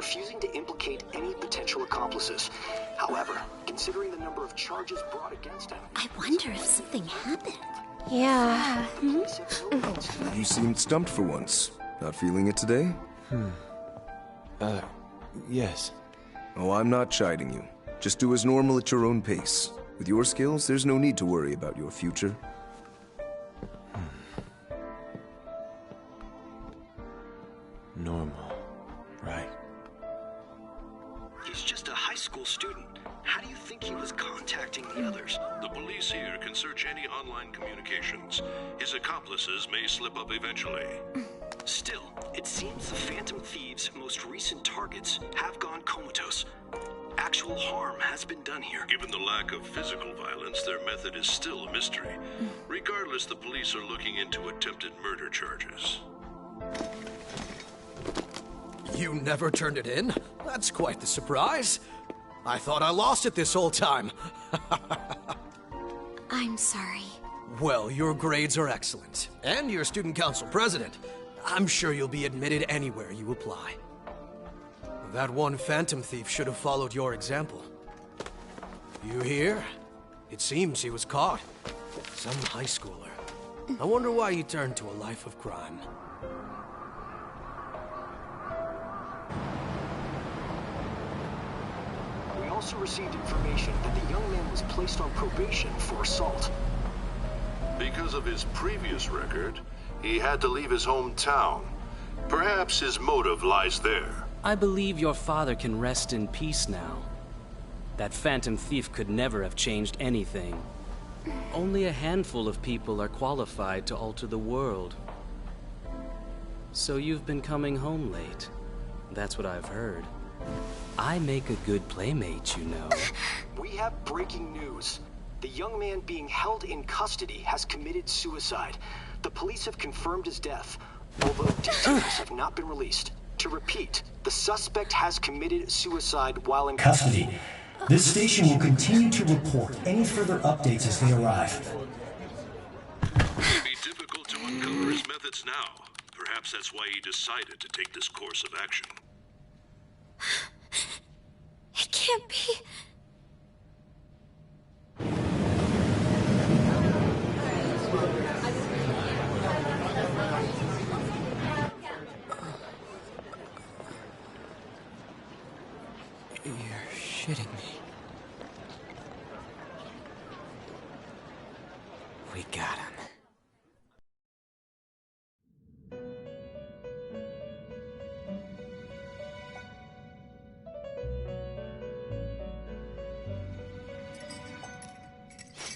refusing to implicate any potential accomplices. However, considering the number of charges brought against him... I wonder if something happened. Yeah. You seemed stumped for once. Not feeling it today? Yes. Oh, I'm not chiding you. Just do as normal at your own pace. With your skills, there's no need to worry about your future. Normal. Right. He's just a high school student. How do you think he was contacting the others? The police here can search any online communications. His accomplices may slip up eventually. Still, it seems the Phantom Thieves' most recent targets have gone comatose. Actual harm has been done here. Given the lack of physical violence, their method is still a mystery. Regardless, the police are looking into attempted murder charges. You never turned it in? That's quite the surprise. I thought I lost it this whole time. I'm sorry. Well, your grades are excellent. And you're student council president. I'm sure you'll be admitted anywhere you apply. That one Phantom Thief should have followed your example. You hear? It seems he was caught. Some high schooler. I wonder why he turned to a life of crime. We also received information that the young man was placed on probation for assault. Because of his previous record, he had to leave his hometown. Perhaps his motive lies there. I believe your father can rest in peace now. That Phantom Thief could never have changed anything. Only a handful of people are qualified to alter the world. So you've been coming home late. That's what I've heard. I make a good playmate, you know. We have breaking news. The young man being held in custody has committed suicide. The police have confirmed his death, although details have not been released. To repeat, the suspect has committed suicide while in custody. This station will continue to report any further updates as they arrive. It may be difficult to uncover his methods now. Perhaps that's why he decided to take this course of action. It can't be. You're shitting me. We got him.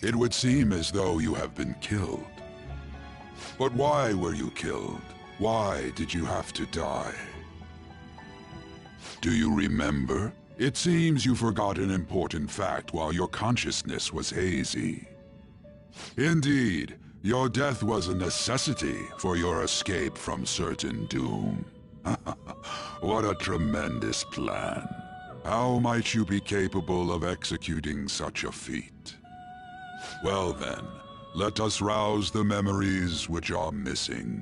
It would seem as though you have been killed. But why were you killed? Why did you have to die? Do you remember? It seems you forgot an important fact while your consciousness was hazy. Indeed, your death was a necessity for your escape from certain doom. What a tremendous plan. How might you be capable of executing such a feat? Well then, let us rouse the memories which are missing.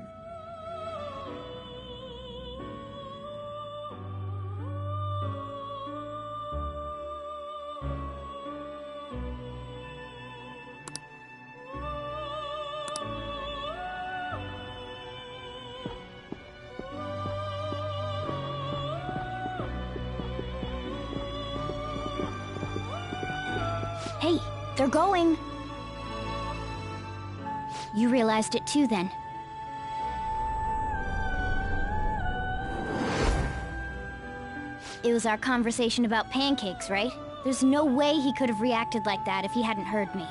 Hey, they're going. You realized it too, then. It was our conversation about pancakes, right? There's no way he could have reacted like that if he hadn't heard me.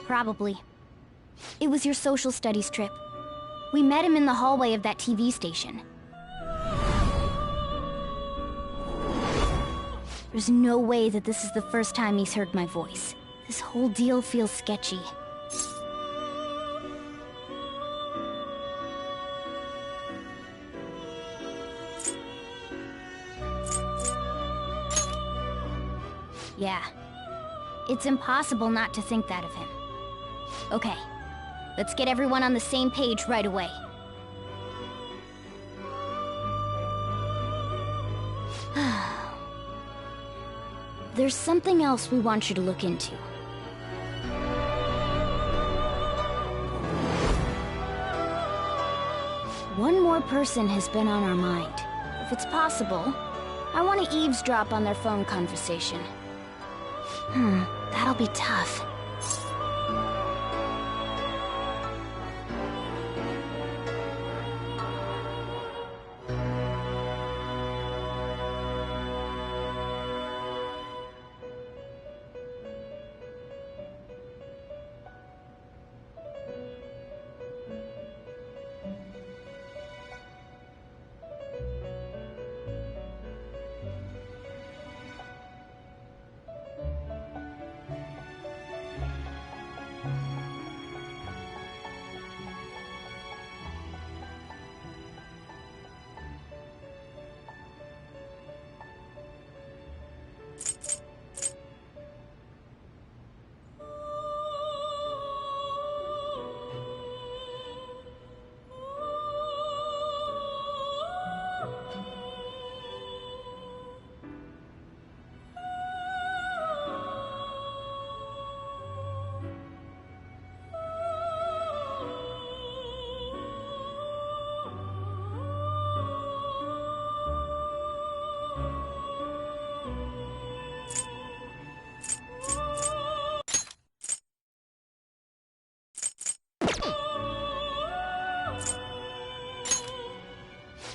Probably. It was your social studies trip. We met him in the hallway of that TV station. There's no way that this is the first time he's heard my voice. This whole deal feels sketchy. Yeah. It's impossible not to think that of him. Okay, Let's get everyone on the same page right away. There's something else we want you to look into. One more person has been on our mind. If it's possible, I want to eavesdrop on their phone conversation. That'll be tough.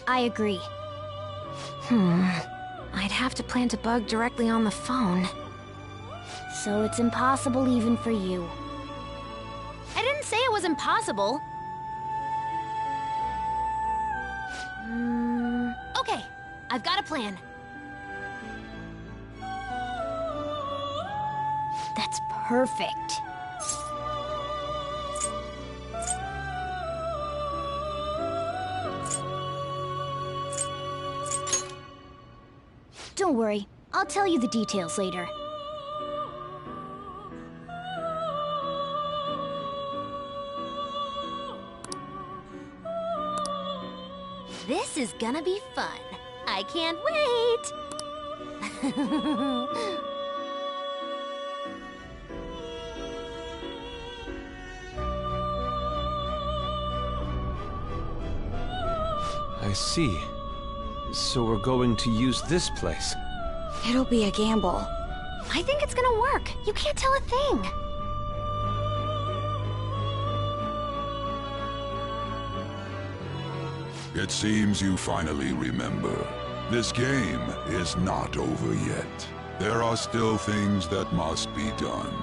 I agree. I'd have to plant a bug directly on the phone. So it's impossible even for you. I didn't say it was impossible. Okay, I've got a plan. That's perfect. Don't worry, I'll tell you the details later. This is gonna be fun. I can't wait! I see. So we're going to use this place. It'll be a gamble. I think it's gonna work. You can't tell a thing. It seems you finally remember. This game is not over yet. There are still things that must be done.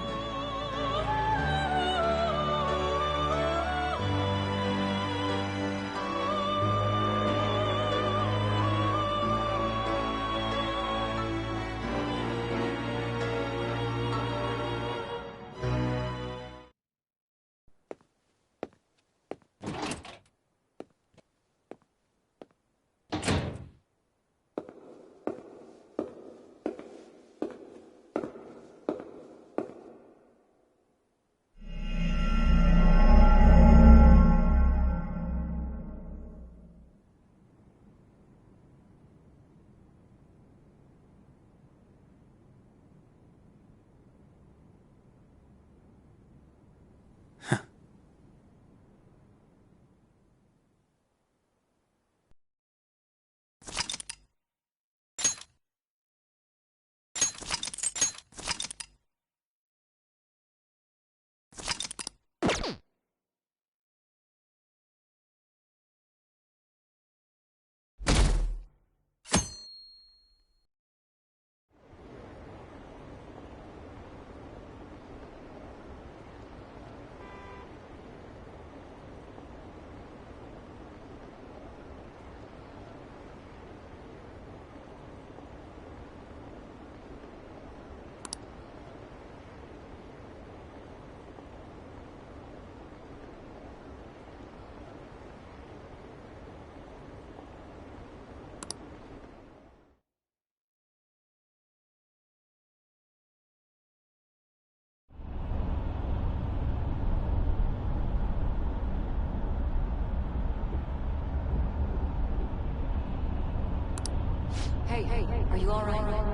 Hey, are you alright?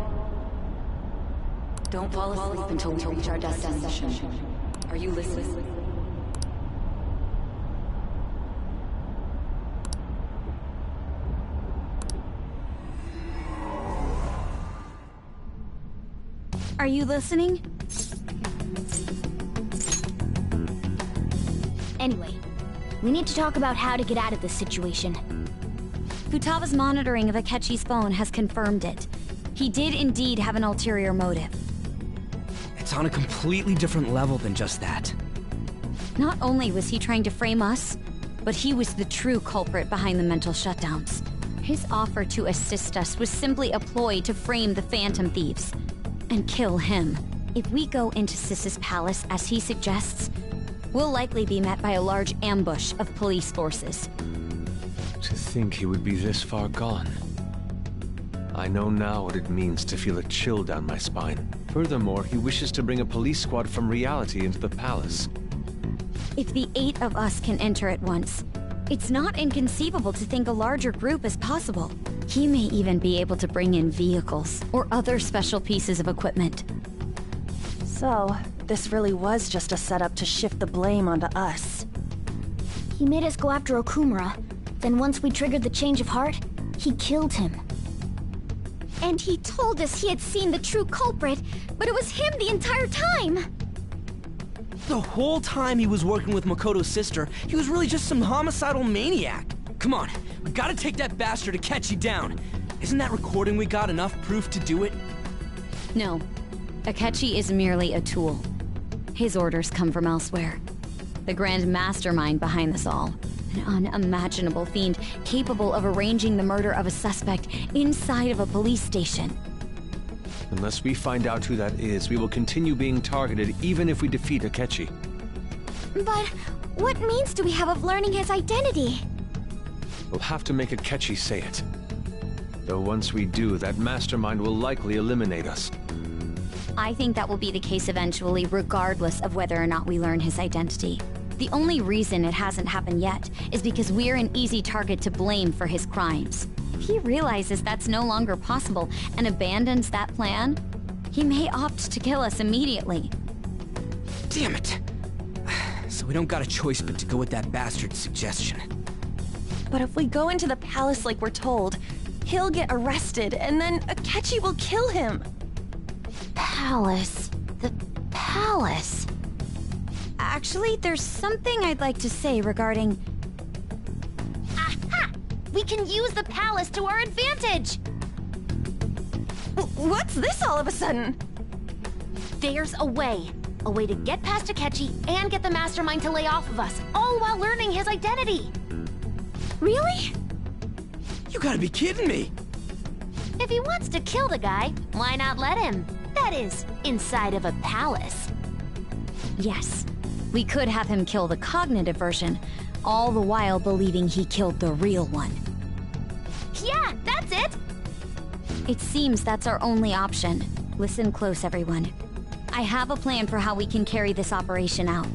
Don't fall asleep until we reach our destination. Are you listening? Are you listening? Anyway, we need to talk about how to get out of this situation. Futaba's monitoring of Akechi's phone has confirmed it. He did indeed have an ulterior motive. It's on a completely different level than just that. Not only was he trying to frame us, but he was the true culprit behind the mental shutdowns. His offer to assist us was simply a ploy to frame the Phantom Thieves and kill him. If we go into Sis's palace as he suggests, we'll likely be met by a large ambush of police forces. To think he would be this far gone. I know now what it means to feel a chill down my spine. Furthermore, he wishes to bring a police squad from reality into the palace. If the 8 of us can enter at once, it's not inconceivable to think a larger group is possible. He may even be able to bring in vehicles or other special pieces of equipment. So, this really was just a setup to shift the blame onto us. He made us go after Okumura. Then once we triggered the change of heart, he killed him. And he told us he had seen the true culprit, but it was him the entire time! The whole time he was working with Makoto's sister, he was really just some homicidal maniac. Come on, we gotta take that bastard Akechi down. Isn't that recording we got enough proof to do it? No. Akechi is merely a tool. His orders come from elsewhere. The grand mastermind behind this all. An unimaginable fiend capable of arranging the murder of a suspect inside of a police station. Unless we find out who that is, we will continue being targeted even if we defeat Akechi. But what means do we have of learning his identity? We'll have to make Akechi say it. Though once we do, that mastermind will likely eliminate us. I think that will be the case eventually, regardless of whether or not we learn his identity. The only reason it hasn't happened yet is because we're an easy target to blame for his crimes. If he realizes that's no longer possible and abandons that plan, he may opt to kill us immediately. Damn it! So we don't got a choice but to go with that bastard's suggestion. But if we go into the palace like we're told, he'll get arrested and then Akechi will kill him. Palace. The palace. Actually, there's something I'd like to say regarding... Aha! We can use the palace to our advantage! What's this all of a sudden? There's a way. A way to get past Akechi and get the mastermind to lay off of us, all while learning his identity. Really? You gotta be kidding me! If he wants to kill the guy, why not let him? That is, inside of a palace. Yes. We could have him kill the cognitive version, all the while believing he killed the real one. Yeah, that's it! It seems that's our only option. Listen close, everyone. I have a plan for how we can carry this operation out.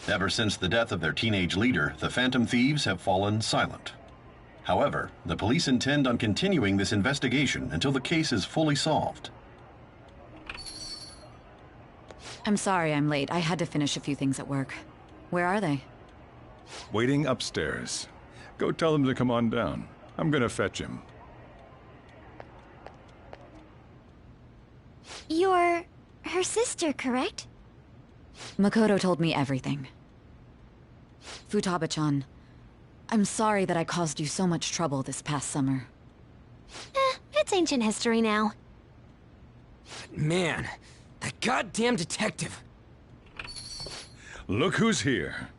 Ever since the death of their teenage leader, the Phantom Thieves have fallen silent. However, the police intend on continuing this investigation until the case is fully solved. I'm sorry I'm late. I had to finish a few things at work. Where are they? Waiting upstairs. Go tell them to come on down. I'm gonna fetch him. You're her sister, correct? Makoto told me everything. Futaba-chan, I'm sorry that I caused you so much trouble this past summer. It's ancient history now. Man, that goddamn detective. Look who's here.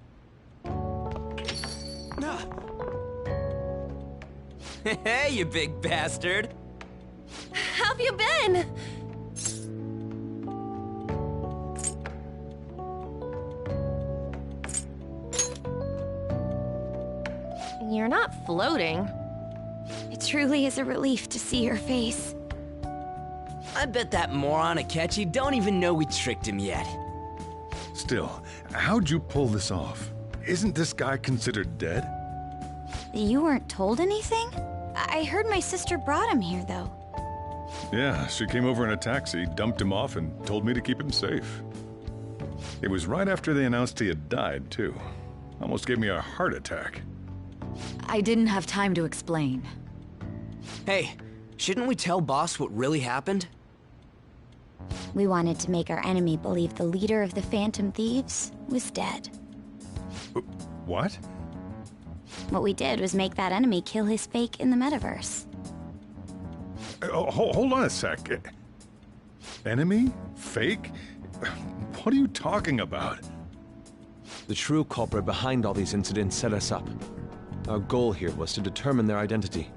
Hey, you big bastard. How've you been? You're not floating. It truly is a relief to see your face. I bet that moron Akechi don't even know we tricked him yet. Still, how'd you pull this off? Isn't this guy considered dead? You weren't told anything? I heard my sister brought him here, though. Yeah, she came over in a taxi, dumped him off, and told me to keep him safe. It was right after they announced he had died, too. Almost gave me a heart attack. I didn't have time to explain. Hey, shouldn't we tell Boss what really happened? We wanted to make our enemy believe the leader of the Phantom Thieves was dead. What? What we did was make that enemy kill his fake in the metaverse. Hold on a sec. Enemy? Fake? What are you talking about? The true culprit behind all these incidents set us up. Our goal here was to determine their identity.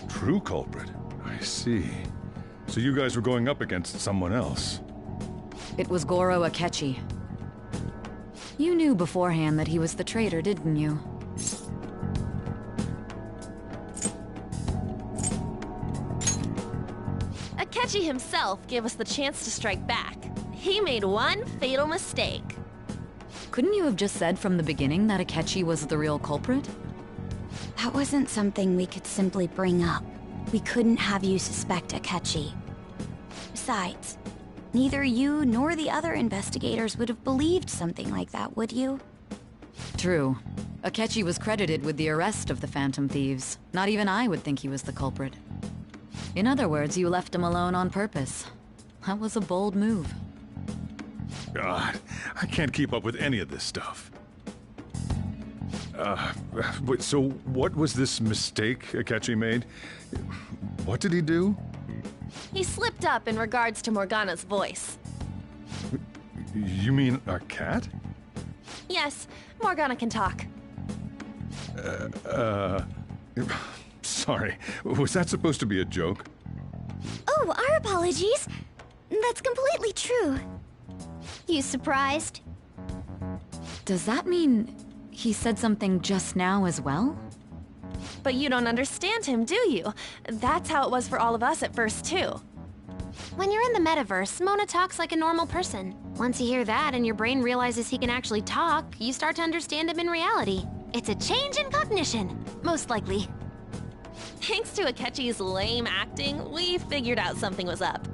True culprit? I see. So you guys were going up against someone else? It was Goro Akechi. You knew beforehand that he was the traitor, didn't you? Akechi himself gave us the chance to strike back. He made one fatal mistake. Couldn't you have just said from the beginning that Akechi was the real culprit? That wasn't something we could simply bring up. We couldn't have you suspect Akechi. Besides, neither you nor the other investigators would have believed something like that, would you? True. Akechi was credited with the arrest of the Phantom Thieves. Not even I would think he was the culprit. In other words, you left him alone on purpose. That was a bold move. God, I can't keep up with any of this stuff. So what was this mistake Akechi made? What did he do? He slipped up in regards to Morgana's voice. You mean a cat? Yes, Morgana can talk. Sorry, was that supposed to be a joke? Oh, our apologies. That's completely true. You surprised? Does that mean he said something just now as well? But you don't understand him, do you? That's how it was for all of us at first, too. When you're in the metaverse, Mona talks like a normal person. Once you hear that and your brain realizes he can actually talk, you start to understand him in reality. It's a change in cognition, most likely. Thanks to Akechi's lame acting, we figured out something was up.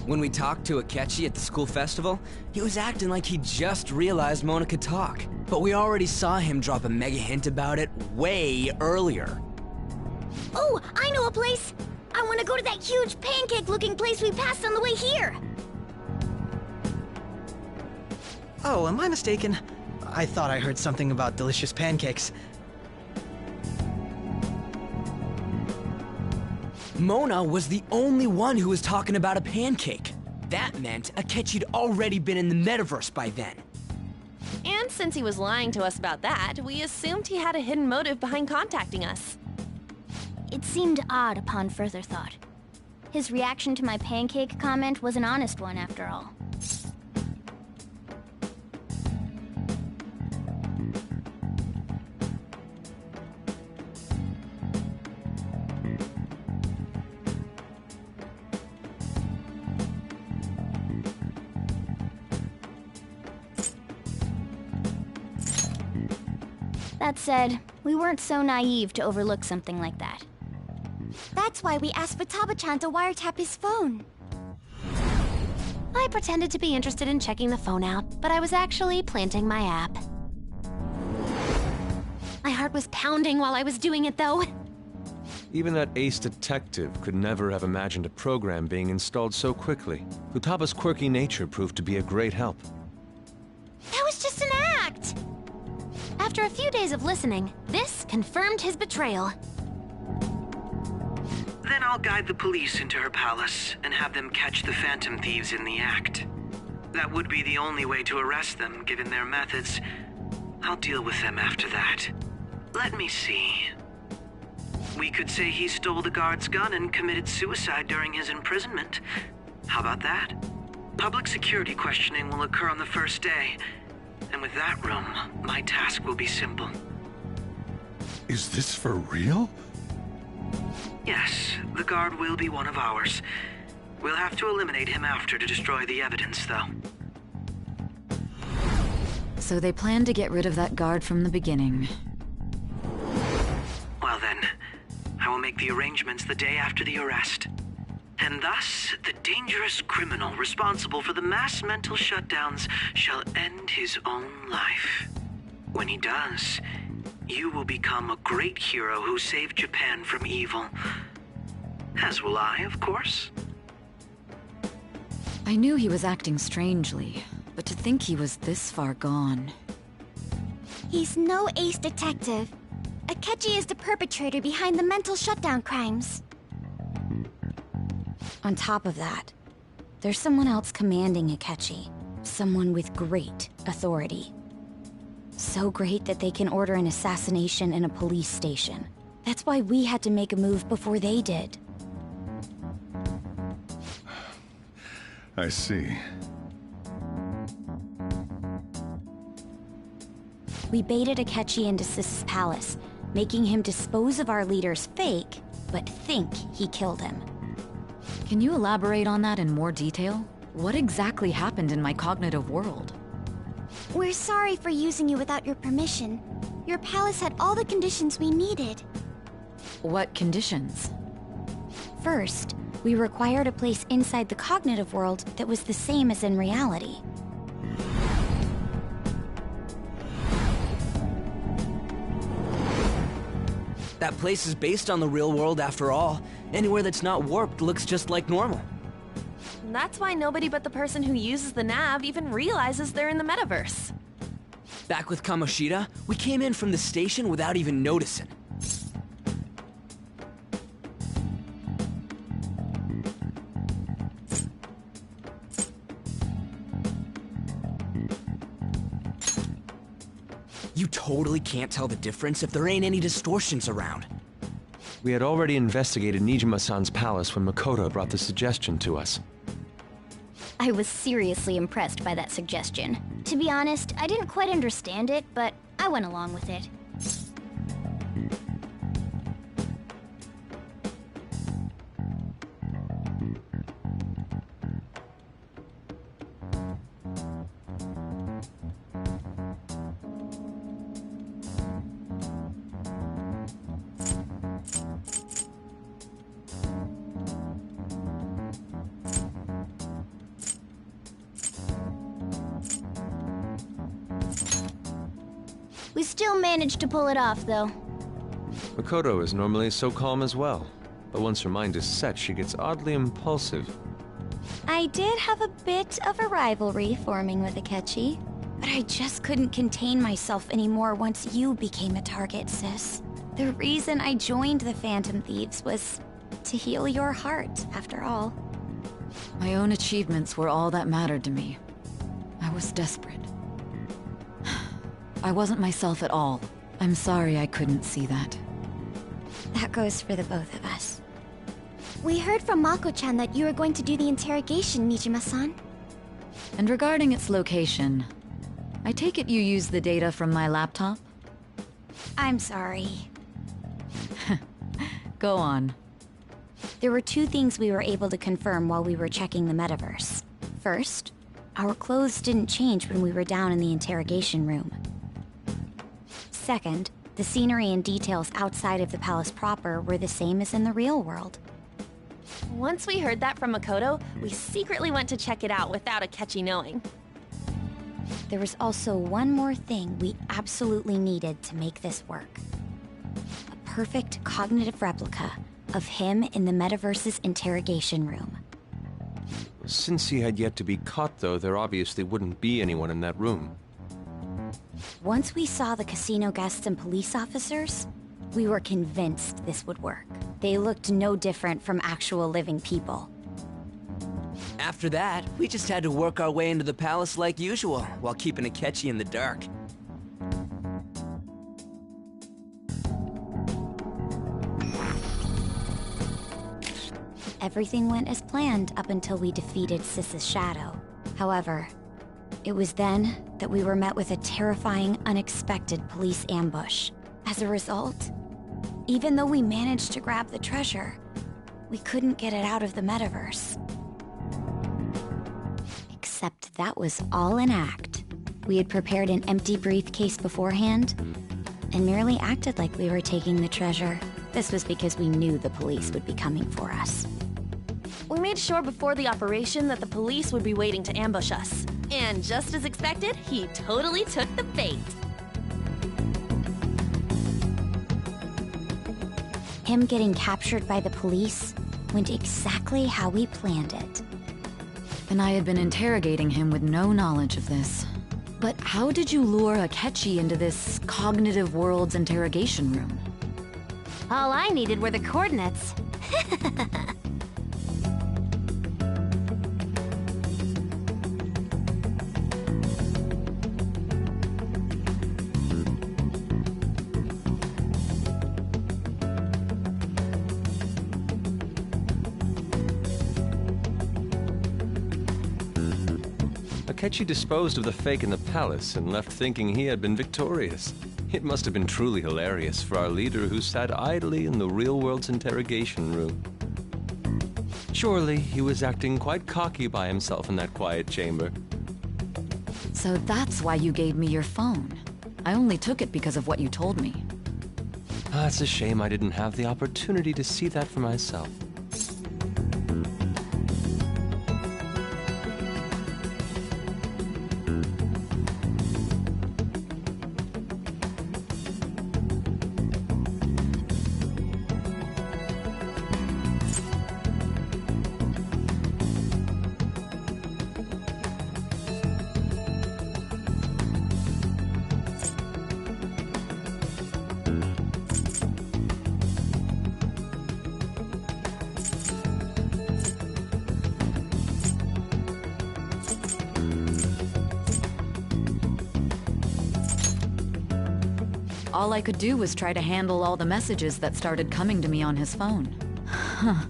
When we talked to Akechi at the school festival, he was acting like he just realized Mona could talk. But we already saw him drop a mega hint about it way earlier. Oh, I know a place! I want to go to that huge pancake-looking place we passed on the way here! Oh, am I mistaken? I thought I heard something about delicious pancakes. Mona was the only one who was talking about a pancake. That meant Akechi'd already been in the metaverse by then. And since he was lying to us about that, we assumed he had a hidden motive behind contacting us. It seemed odd upon further thought. His reaction to my pancake comment was an honest one, after all. That said, we weren't so naive to overlook something like that. That's why we asked Futaba-chan to wiretap his phone. I pretended to be interested in checking the phone out, but I was actually planting my app. My heart was pounding while I was doing it, though. Even that ace detective could never have imagined a program being installed so quickly. Futaba's quirky nature proved to be a great help. That was just an act! After a few days of listening, this confirmed his betrayal. Then I'll guide the police into her palace and have them catch the Phantom Thieves in the act. That would be the only way to arrest them, given their methods. I'll deal with them after that. Let me see. We could say he stole the guard's gun and committed suicide during his imprisonment. How about that? Public security questioning will occur on the first day. And with that room, my task will be simple. Is this for real? Yes, the guard will be one of ours. We'll have to eliminate him after to destroy the evidence, though. So they planned to get rid of that guard from the beginning. Well then, I will make the arrangements the day after the arrest. And thus, the dangerous criminal responsible for the mass mental shutdowns shall end his own life. When he does, you will become a great hero who saved Japan from evil. As will I, of course. I knew he was acting strangely, but to think he was this far gone. He's no ace detective. Akechi is the perpetrator behind the mental shutdown crimes. On top of that, there's someone else commanding Akechi. Someone with great authority. So great that they can order an assassination in a police station. That's why we had to make a move before they did. I see. We baited Akechi into Sis's palace, making him dispose of our leader's fake, but think he killed him. Can you elaborate on that in more detail? What exactly happened in my cognitive world? We're sorry for using you without your permission. Your palace had all the conditions we needed. What conditions? First, we required a place inside the cognitive world that was the same as in reality. That place is based on the real world after all. Anywhere that's not warped looks just like normal. That's why nobody but the person who uses the nav even realizes they're in the metaverse. Back with Kamoshida, we came in from the station without even noticing. You totally can't tell the difference if there ain't any distortions around. We had already investigated Nijima-san's palace when Makoto brought the suggestion to us. I was seriously impressed by that suggestion. To be honest, I didn't quite understand it, but I went along with it. We still managed to pull it off, though. Makoto is normally so calm as well, but once her mind is set, she gets oddly impulsive. I did have a bit of a rivalry forming with Akechi, but I just couldn't contain myself anymore once you became a target, sis. The reason I joined the Phantom Thieves was to heal your heart, after all. My own achievements were all that mattered to me. I was desperate. I wasn't myself at all. I'm sorry I couldn't see that. That goes for the both of us. We heard from Mako-chan that you were going to do the interrogation, Nijima-san. And regarding its location, I take it you used the data from my laptop? I'm sorry. Go on. There were two things we were able to confirm while we were checking the metaverse. First, our clothes didn't change when we were down in the interrogation room. Second, the scenery and details outside of the palace proper were the same as in the real world. Once we heard that from Makoto, we secretly went to check it out without Akechi knowing. There was also one more thing we absolutely needed to make this work. A perfect cognitive replica of him in the metaverse's interrogation room. Since he had yet to be caught, though, there obviously wouldn't be anyone in that room. Once we saw the casino guests and police officers, we were convinced this would work. They looked no different from actual living people. After that, we just had to work our way into the palace like usual, while keeping Akechi in the dark. Everything went as planned up until we defeated Sis's shadow. However, it was then that we were met with a terrifying, unexpected police ambush. As a result, even though we managed to grab the treasure, we couldn't get it out of the metaverse. Except that was all an act. We had prepared an empty briefcase beforehand, and merely acted like we were taking the treasure. This was because we knew the police would be coming for us. We made sure before the operation that the police would be waiting to ambush us. And just as expected, he totally took the bait. Him getting captured by the police went exactly how we planned it. And I had been interrogating him with no knowledge of this. But how did you lure Akechi into this cognitive world's interrogation room? All I needed were the coordinates. Akechi disposed of the fake in the palace and left thinking he had been victorious. It must have been truly hilarious for our leader who sat idly in the real world's interrogation room. Surely he was acting quite cocky by himself in that quiet chamber. So that's why you gave me your phone. I only took it because of what you told me. It's a shame I didn't have the opportunity to see that for myself. All I could do was try to handle all the messages that started coming to me on his phone. Huh.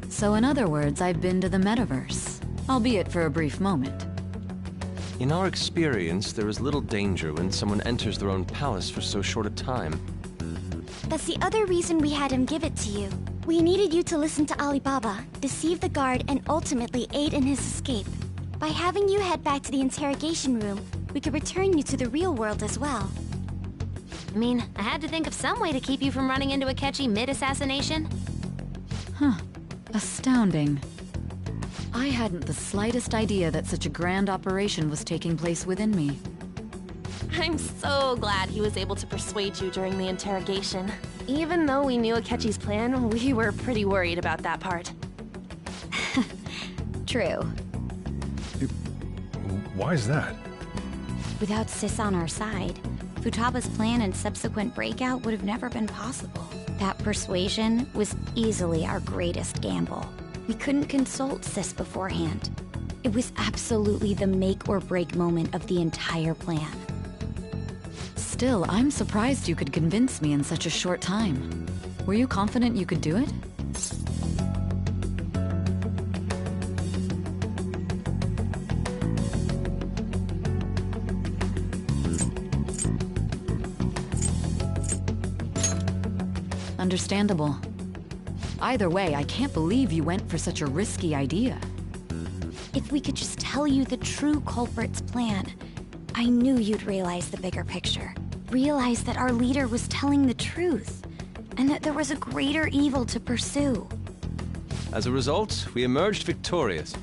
So in other words, I've been to the metaverse, albeit for a brief moment. In our experience, there is little danger when someone enters their own palace for so short a time. That's the other reason we had him give it to you. We needed you to listen to Alibaba, deceive the guard, and ultimately aid in his escape. By having you head back to the interrogation room, we could return you to the real world as well. I mean, I had to think of some way to keep you from running into Akechi mid-assassination. Huh. Astounding. I hadn't the slightest idea that such a grand operation was taking place within me. I'm so glad he was able to persuade you during the interrogation. Even though we knew Akechi's plan, we were pretty worried about that part. True. Why is that? Without Sis on our side, Futaba's plan and subsequent breakout would have never been possible. That persuasion was easily our greatest gamble. We couldn't consult Sis beforehand. It was absolutely the make or break moment of the entire plan. Still, I'm surprised you could convince me in such a short time. Were you confident you could do it? Understandable. Either way, I can't believe you went for such a risky idea. If we could just tell you the true culprit's plan, I knew you'd realize the bigger picture. Realize that our leader was telling the truth, and that there was a greater evil to pursue. As a result, we emerged victorious.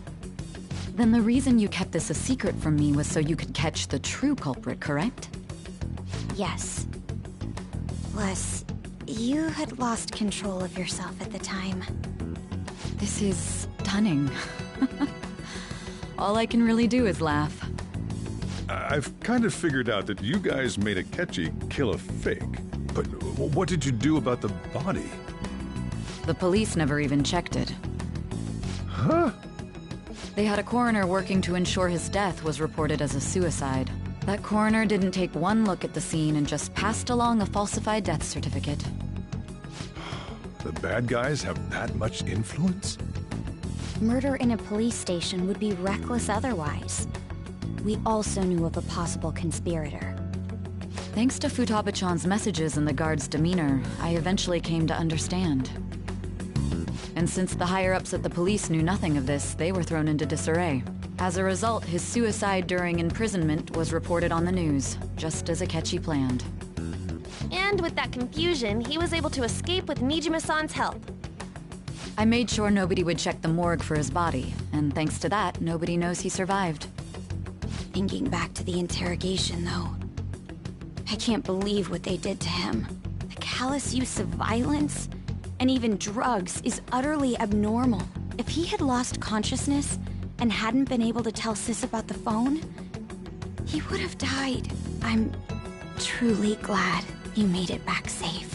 Then the reason you kept this a secret from me was so you could catch the true culprit, correct? Yes. Plus, you had lost control of yourself at the time. This is stunning. All I can really do is laugh. I've kind of figured out that you guys made Akechi kill a fake. But what did you do about the body? The police never even checked it. Huh? They had a coroner working to ensure his death was reported as a suicide. That coroner didn't take one look at the scene and just passed along a falsified death certificate. The bad guys have that much influence? Murder in a police station would be reckless otherwise. We also knew of a possible conspirator. Thanks to Futaba-chan's messages and the guard's demeanor, I eventually came to understand. And since the higher-ups at the police knew nothing of this, they were thrown into disarray. As a result, his suicide during imprisonment was reported on the news, just as Akechi planned. And with that confusion, he was able to escape with Nijima-san's help. I made sure nobody would check the morgue for his body, and thanks to that, nobody knows he survived. Thinking back to the interrogation, though, I can't believe what they did to him. The callous use of violence, and even drugs, is utterly abnormal. If he had lost consciousness and hadn't been able to tell Sis about the phone, he would have died. I'm truly glad you made it back safe.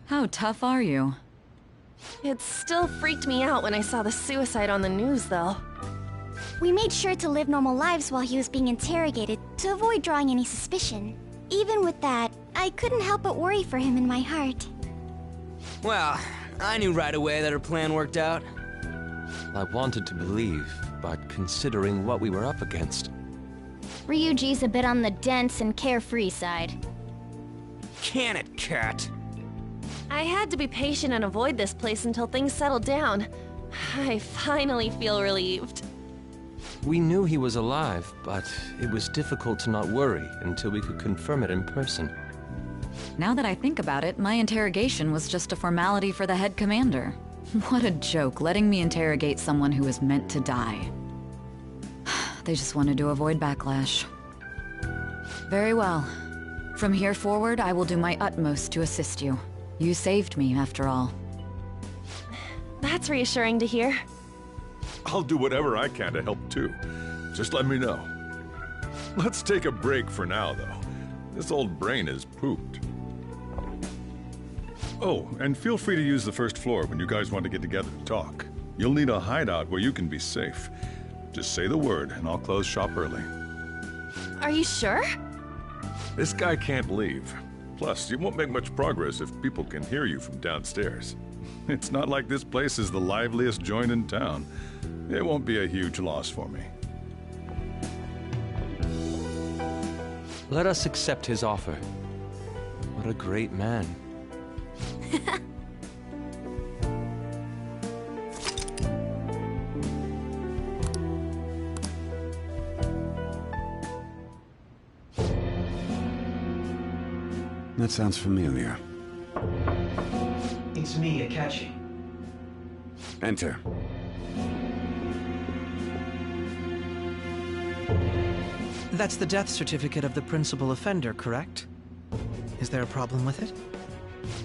How tough are you? It still freaked me out when I saw the suicide on the news, though. We made sure to live normal lives while he was being interrogated to avoid drawing any suspicion. Even with that, I couldn't help but worry for him in my heart. Well, I knew right away that her plan worked out. I wanted to believe, but considering what we were up against... Ryuji's a bit on the dense and carefree side. Can it, Cat? I had to be patient and avoid this place until things settled down. I finally feel relieved. We knew he was alive, but it was difficult to not worry until we could confirm it in person. Now that I think about it, my interrogation was just a formality for the head commander. What a joke, letting me interrogate someone who was meant to die. They just wanted to avoid backlash. Very well. From here forward, I will do my utmost to assist you. You saved me, after all. That's reassuring to hear. I'll do whatever I can to help too. Just let me know. Let's take a break for now, though. This old brain is pooped. Oh, and feel free to use the first floor when you guys want to get together to talk. You'll need a hideout where you can be safe. Just say the word, and I'll close shop early. Are you sure? This guy can't leave. Plus, you won't make much progress if people can hear you from downstairs. It's not like this place is the liveliest joint in town. It won't be a huge loss for me. Let us accept his offer. What a great man. That sounds familiar. It's me, Akechi. Enter. That's the death certificate of the principal offender, correct? Is there a problem with it?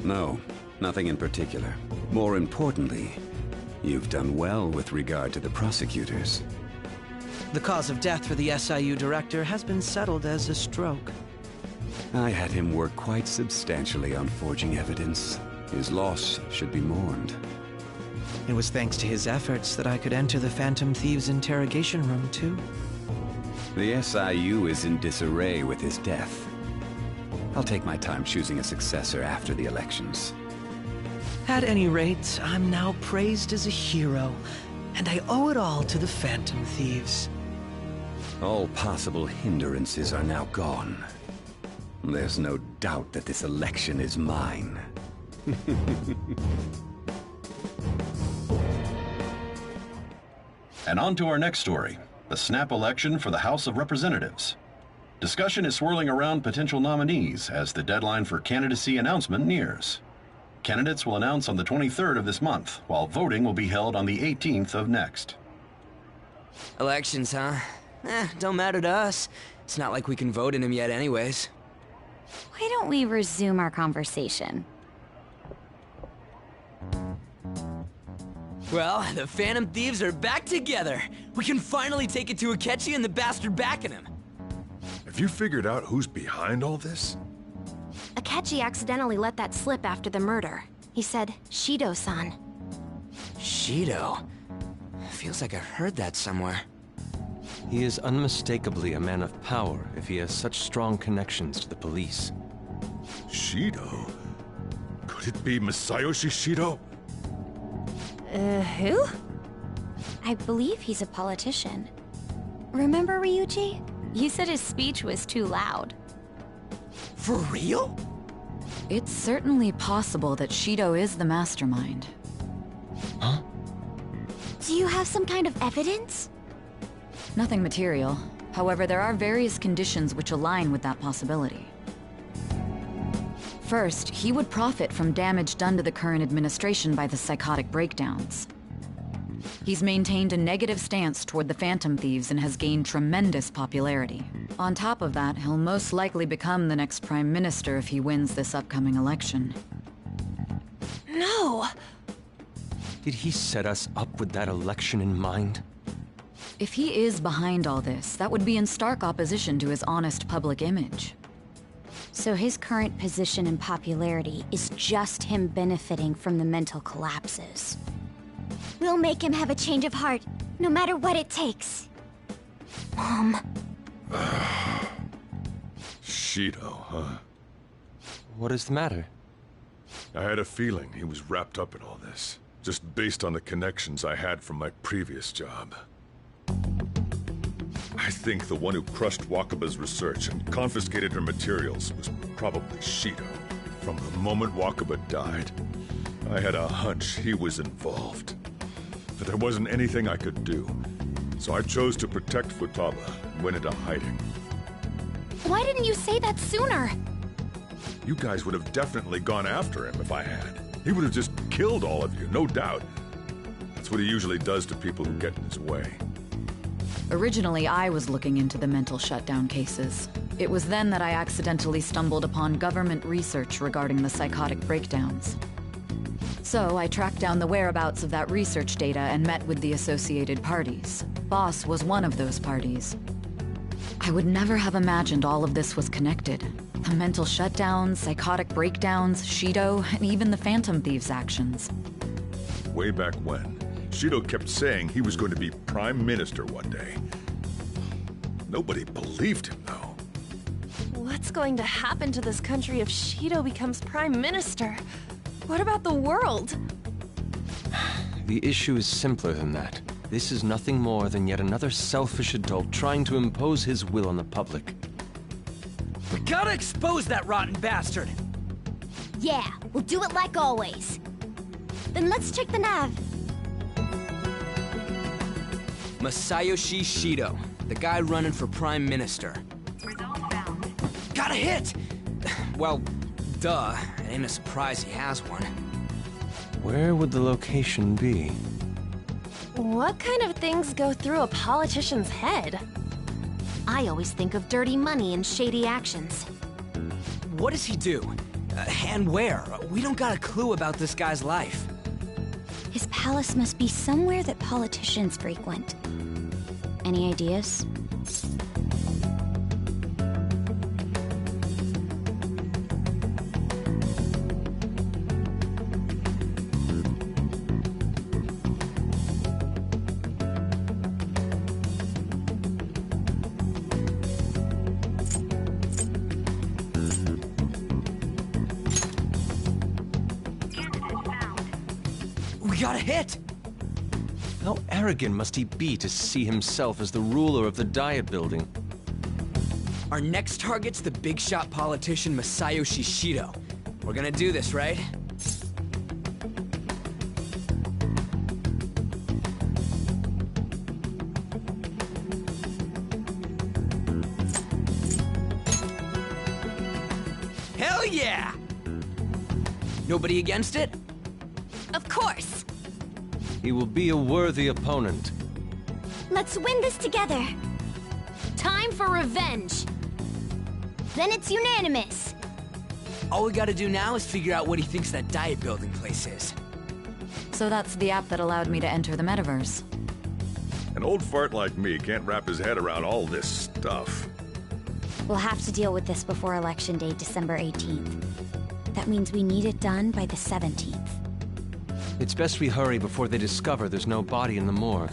No, nothing in particular. More importantly, you've done well with regard to the prosecutors. The cause of death for the SIU director has been settled as a stroke. I had him work quite substantially on forging evidence. His loss should be mourned. It was thanks to his efforts that I could enter the Phantom Thieves' interrogation room, too. The SIU is in disarray with his death. I'll take my time choosing a successor after the elections. At any rate, I'm now praised as a hero, and I owe it all to the Phantom Thieves. All possible hindrances are now gone. There's no doubt that this election is mine. And on to our next story, the snap election for the House of Representatives. Discussion is swirling around potential nominees as the deadline for candidacy announcement nears. Candidates will announce on the 23rd of this month, while voting will be held on the 18th of next. Elections, huh? Don't matter to us. It's not like we can vote in them yet anyways. Why don't we resume our conversation? Well, the Phantom Thieves are back together. We can finally take it to Akechi and the bastard backing him. Have you figured out who's behind all this? Akechi accidentally let that slip after the murder. He said, Shido-san. Shido? Feels like I've heard that somewhere. He is unmistakably a man of power if he has such strong connections to the police. Shido? Could it be Masayoshi Shido? Who? I believe he's a politician. Remember Ryuji? You said his speech was too loud. For real? It's certainly possible that Shido is the mastermind. Huh? Do you have some kind of evidence? Nothing material. However, there are various conditions which align with that possibility. First, he would profit from damage done to the current administration by the psychotic breakdowns. He's maintained a negative stance toward the Phantom Thieves and has gained tremendous popularity. On top of that, he'll most likely become the next Prime Minister if he wins this upcoming election. No! Did he set us up with that election in mind? If he is behind all this, that would be in stark opposition to his honest public image. So his current position and popularity is just him benefiting from the mental collapses. We'll make him have a change of heart, no matter what it takes. Mom. Shido, huh? What is the matter? I had a feeling he was wrapped up in all this, just based on the connections I had from my previous job. I think the one who crushed Wakaba's research and confiscated her materials was probably Shido. From the moment Wakaba died, I had a hunch he was involved. But there wasn't anything I could do, so I chose to protect Futaba and went into hiding. Why didn't you say that sooner? You guys would have definitely gone after him if I had. He would have just killed all of you, no doubt. That's what he usually does to people who get in his way. Originally, I was looking into the mental shutdown cases. It was then that I accidentally stumbled upon government research regarding the psychotic breakdowns. So I tracked down the whereabouts of that research data and met with the associated parties. Boss was one of those parties. I would never have imagined all of this was connected. The mental shutdowns, psychotic breakdowns, Shido, and even the Phantom Thieves' actions. Way back when, Shido kept saying he was going to be Prime Minister one day. Nobody believed him, though. What's going to happen to this country if Shido becomes Prime Minister? What about the world? The issue is simpler than that. This is nothing more than yet another selfish adult trying to impose his will on the public. We gotta expose that rotten bastard! Yeah, we'll do it like always. Then let's check the nav. Masayoshi Shido, the guy running for Prime Minister. Got a hit! Well, duh. It ain't a surprise he has one. Where would the location be? What kind of things go through a politician's head? I always think of dirty money and shady actions. What does he do? And where? We don't got a clue about this guy's life. His palace must be somewhere that politicians frequent. Any ideas? We got a hit! How arrogant must he be to see himself as the ruler of the Diet Building? Our next target's the big shot politician Masayoshi Shido. We're gonna do this, right? Hell yeah! Nobody against it? Of course! He will be a worthy opponent. Let's win this together. Time for revenge. Then it's unanimous. All we gotta do now is figure out what he thinks that Diet Building place is. So that's the app that allowed me to enter the metaverse. An old fart like me can't wrap his head around all this stuff. We'll have to deal with this before Election Day, December 18th. That means we need it done by the 17th. It's best we hurry before they discover there's no body in the morgue.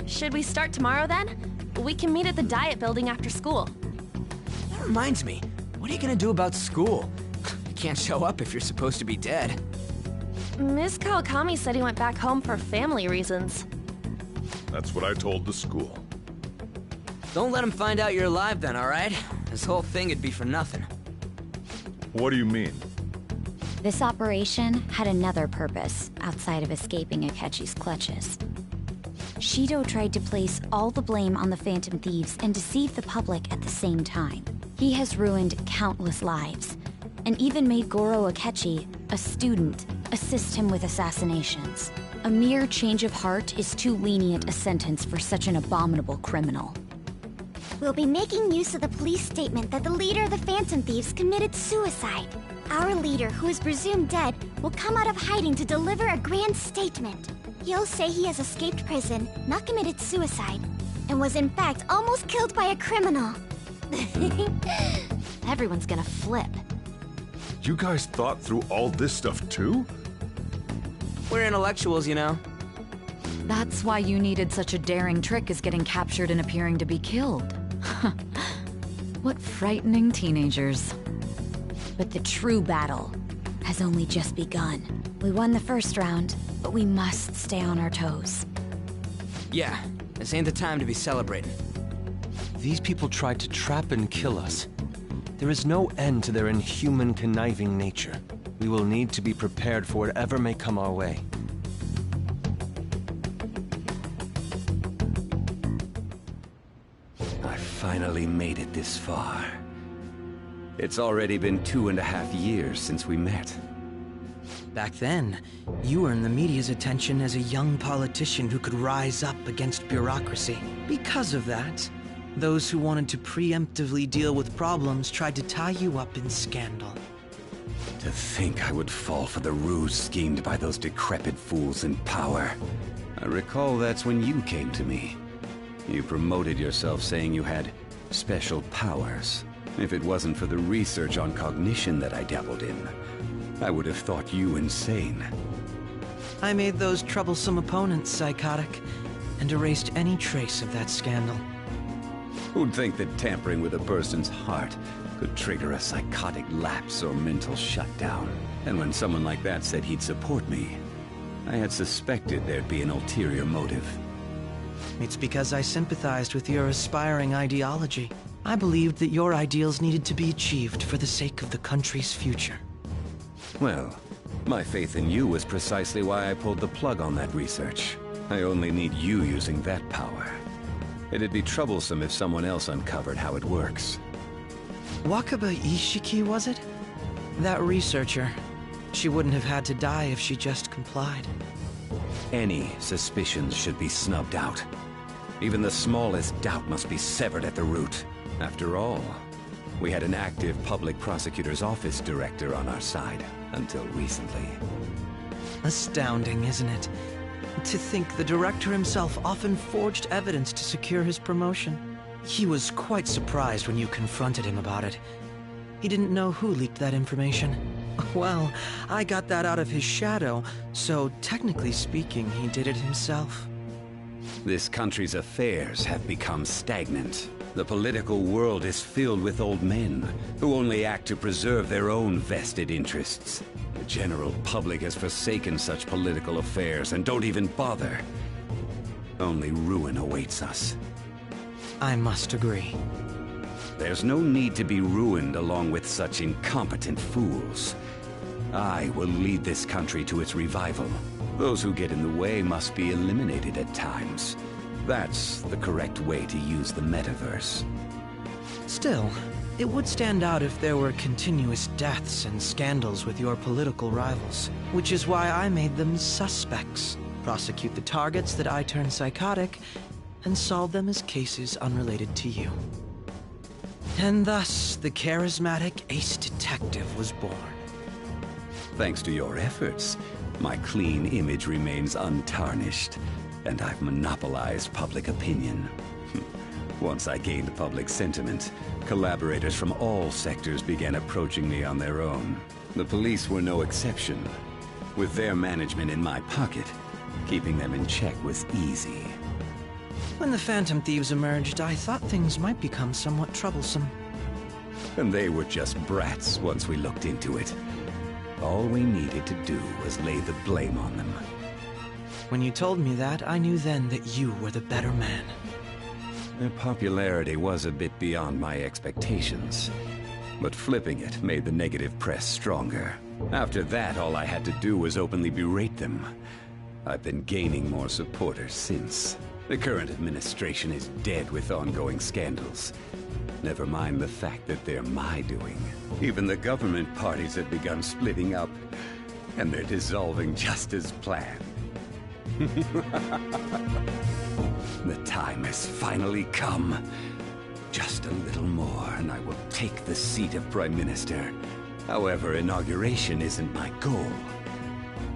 Should we start tomorrow then? We can meet at the Diet Building after school. That reminds me, what are you gonna do about school? You can't show up if you're supposed to be dead. Miss Kawakami said he went back home for family reasons. That's what I told the school. Don't let him find out you're alive then, alright? This whole thing would be for nothing. What do you mean? This operation had another purpose outside of escaping Akechi's clutches. Shido tried to place all the blame on the Phantom Thieves and deceive the public at the same time. He has ruined countless lives, and even made Goro Akechi, a student, assist him with assassinations. A mere change of heart is too lenient a sentence for such an abominable criminal. We'll be making use of the police statement that the leader of the Phantom Thieves committed suicide. Our leader, who is presumed dead, will come out of hiding to deliver a grand statement. He'll say he has escaped prison, not committed suicide, and was in fact almost killed by a criminal. Everyone's gonna flip. You guys thought through all this stuff too? We're intellectuals, you know. That's why you needed such a daring trick as getting captured and appearing to be killed. What frightening teenagers. But the true battle has only just begun. We won the first round, but we must stay on our toes. Yeah, this ain't the time to be celebrating. These people tried to trap and kill us. There is no end to their inhuman, conniving nature. We will need to be prepared for whatever may come our way. I finally made it this far. It's already been 2.5 years since we met. Back then, you earned the media's attention as a young politician who could rise up against bureaucracy. Because of that, those who wanted to preemptively deal with problems tried to tie you up in scandal. To think I would fall for the ruse schemed by those decrepit fools in power. I recall that's when you came to me. You promoted yourself saying you had special powers. If it wasn't for the research on cognition that I dabbled in, I would have thought you insane. I made those troublesome opponents psychotic, and erased any trace of that scandal. Who'd think that tampering with a person's heart could trigger a psychotic lapse or mental shutdown? And when someone like that said he'd support me, I had suspected there'd be an ulterior motive. It's because I sympathized with your aspiring ideology. I believed that your ideals needed to be achieved for the sake of the country's future. Well, my faith in you was precisely why I pulled the plug on that research. I only need you using that power. It'd be troublesome if someone else uncovered how it works. Wakaba Ishiki, was it? That researcher. She wouldn't have had to die if she just complied. Any suspicions should be snubbed out. Even the smallest doubt must be severed at the root. After all, we had an active public prosecutor's office director on our side, until recently. Astounding, isn't it? To think the director himself often forged evidence to secure his promotion. He was quite surprised when you confronted him about it. He didn't know who leaked that information. Well, I got that out of his shadow, so technically speaking, he did it himself. This country's affairs have become stagnant. The political world is filled with old men who only act to preserve their own vested interests. The general public has forsaken such political affairs and don't even bother. Only ruin awaits us. I must agree. There's no need to be ruined along with such incompetent fools. I will lead this country to its revival. Those who get in the way must be eliminated at times. That's the correct way to use the metaverse. Still, it would stand out if there were continuous deaths and scandals with your political rivals, which is why I made them suspects. Prosecute the targets that I turn psychotic, and solve them as cases unrelated to you. And thus, the charismatic ace detective was born. Thanks to your efforts, my clean image remains untarnished, and I've monopolized public opinion. Once I gained public sentiment, collaborators from all sectors began approaching me on their own. The police were no exception. With their management in my pocket, keeping them in check was easy. When the Phantom Thieves emerged, I thought things might become somewhat troublesome. And they were just brats once we looked into it. All we needed to do was lay the blame on them. When you told me that, I knew then that you were the better man. Their popularity was a bit beyond my expectations. But flipping it made the negative press stronger. After that, all I had to do was openly berate them. I've been gaining more supporters since. The current administration is dead with ongoing scandals. Never mind the fact that they're my doing. Even the government parties have begun splitting up, and they're dissolving just as planned. The time has finally come. Just a little more, and I will take the seat of Prime Minister. However, inauguration isn't my goal.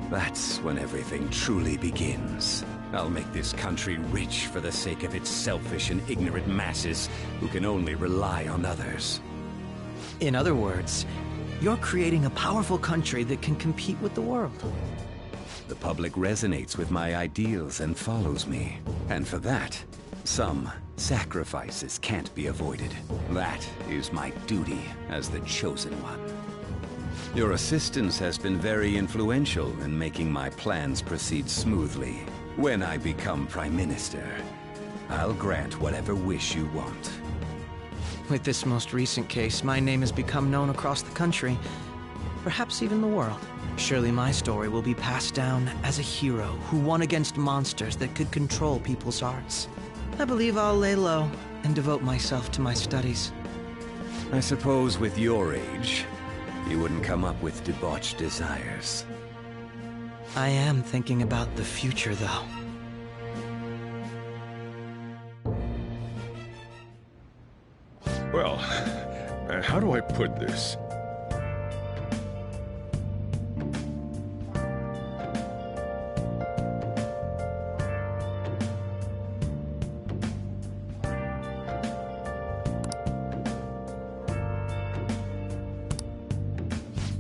That's when everything truly begins. I'll make this country rich for the sake of its selfish and ignorant masses who can only rely on others. In other words, you're creating a powerful country that can compete with the world. The public resonates with my ideals and follows me. And for that, some sacrifices can't be avoided. That is my duty as the Chosen One. Your assistance has been very influential in making my plans proceed smoothly. When I become Prime Minister, I'll grant whatever wish you want. With this most recent case, my name has become known across the country, perhaps even the world. Surely my story will be passed down as a hero who won against monsters that could control people's hearts. I believe I'll lay low and devote myself to my studies. I suppose with your age, you wouldn't come up with debauched desires. I am thinking about the future, though. Well, how do I put this?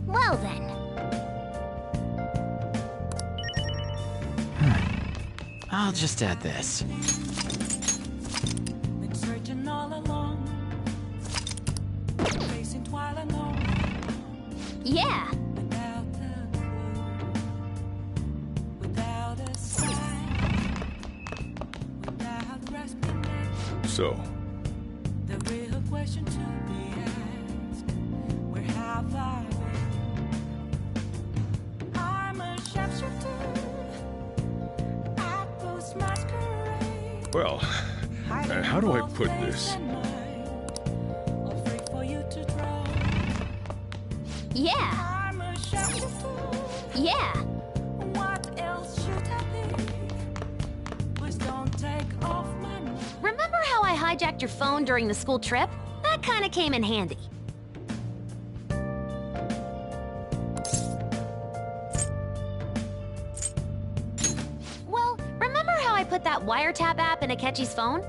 Well then. I'll just add this. Been searching all along, facing twilight long. Yeah. Without a clue, without a sign, without grasping it. So, The real question to be asked: where have I been? I'm a sharpshooter. well, how do I put this? Yeah. Yeah. What else should I be? Please don't take off my mind. Remember how I hijacked your phone during the school trip? That kind of came in handy. Well, remember how I put that wiretap app in Akechi's phone?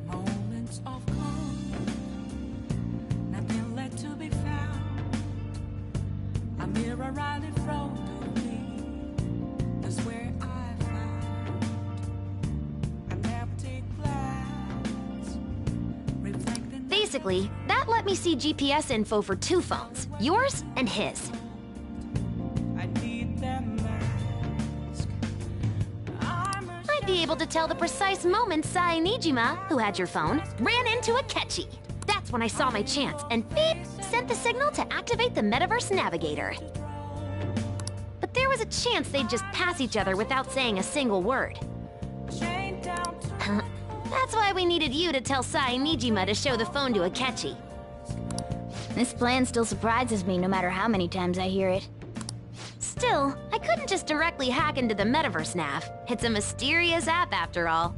Moments of calm, nothing left to be found. A mirror right in front of me, that's where I found an empty glass, reflecting. Basically, that let me see GPS info for two phones, yours and his. I need them mask. I'd be able to tell the precise moment Sae Nijima, who had your phone, ran into Akechi. That's when I saw my chance, and beep, sent the signal to activate the Metaverse Navigator. But there was a chance they'd just pass each other without saying a single word. That's why we needed you to tell Sae Nijima to show the phone to Akechi. This plan still surprises me no matter how many times I hear it. Still, I couldn't just directly hack into the Metaverse Nav. It's a mysterious app after all.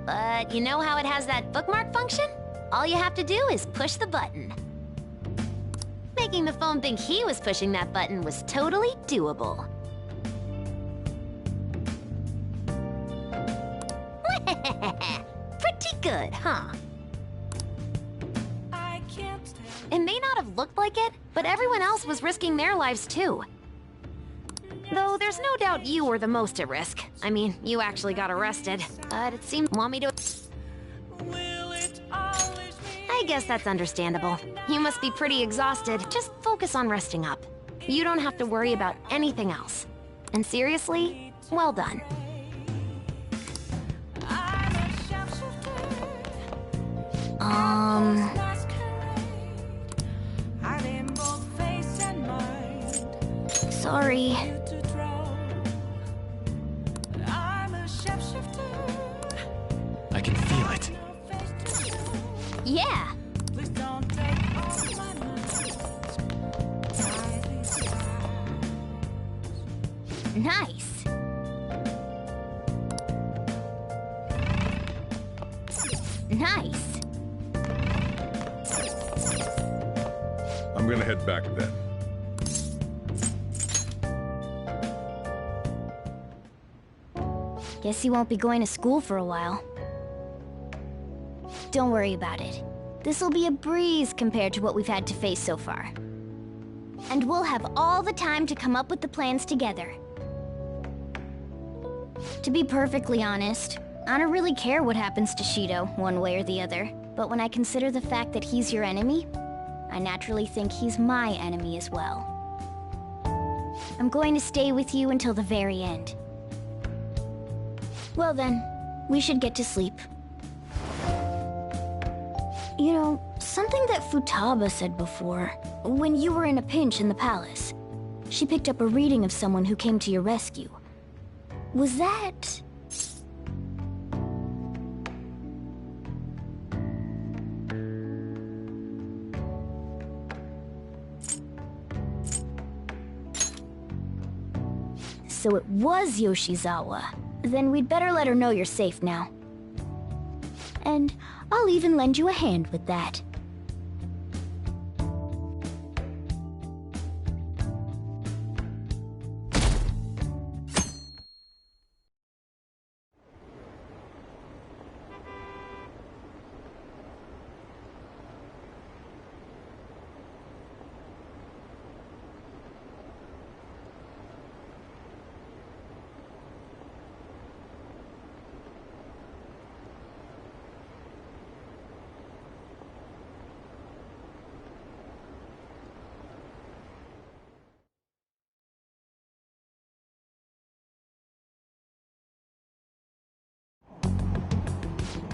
But you know how it has that bookmark function? All you have to do is push the button. Making the phone think he was pushing that button was totally doable. Pretty good, huh? I can't It may not have have looked like it, but everyone else was risking their lives too. Though there's no doubt you were the most at risk. I mean, you actually got arrested, but it seemed want me to... I guess that's understandable. You must be pretty exhausted. Just focus on resting up. You don't have to worry about anything else. And seriously, well done. Sorry. I can feel it. Yeah. Nice. Nice. I'm gonna head back then. Guess you won't be going to school for a while. Don't worry about it. This'll be a breeze compared to what we've had to face so far. And we'll have all the time to come up with the plans together. To be perfectly honest, I don't really care what happens to Shido, one way or the other. But when I consider the fact that he's your enemy, I naturally think he's my enemy as well. I'm going to stay with you until the very end. Well then, we should get to sleep. You know, something that Futaba said before, when you were in a pinch in the palace, she picked up a reading of someone who came to your rescue. Was that... So it was Yoshizawa. Then we'd better let her know you're safe now. And I'll even lend you a hand with that.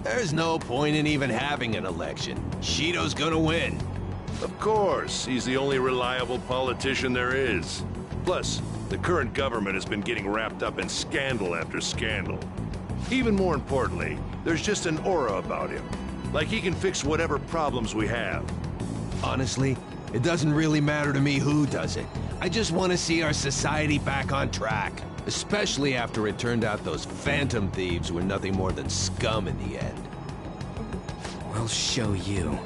There's no point in even having an election. Shido's gonna win. Of course, he's the only reliable politician there is. Plus, the current government has been getting wrapped up in scandal after scandal. Even more importantly, there's just an aura about him. Like he can fix whatever problems we have. Honestly, it doesn't really matter to me who does it. I just want to see our society back on track. Especially after it turned out those Phantom Thieves were nothing more than scum in the end. We'll show you.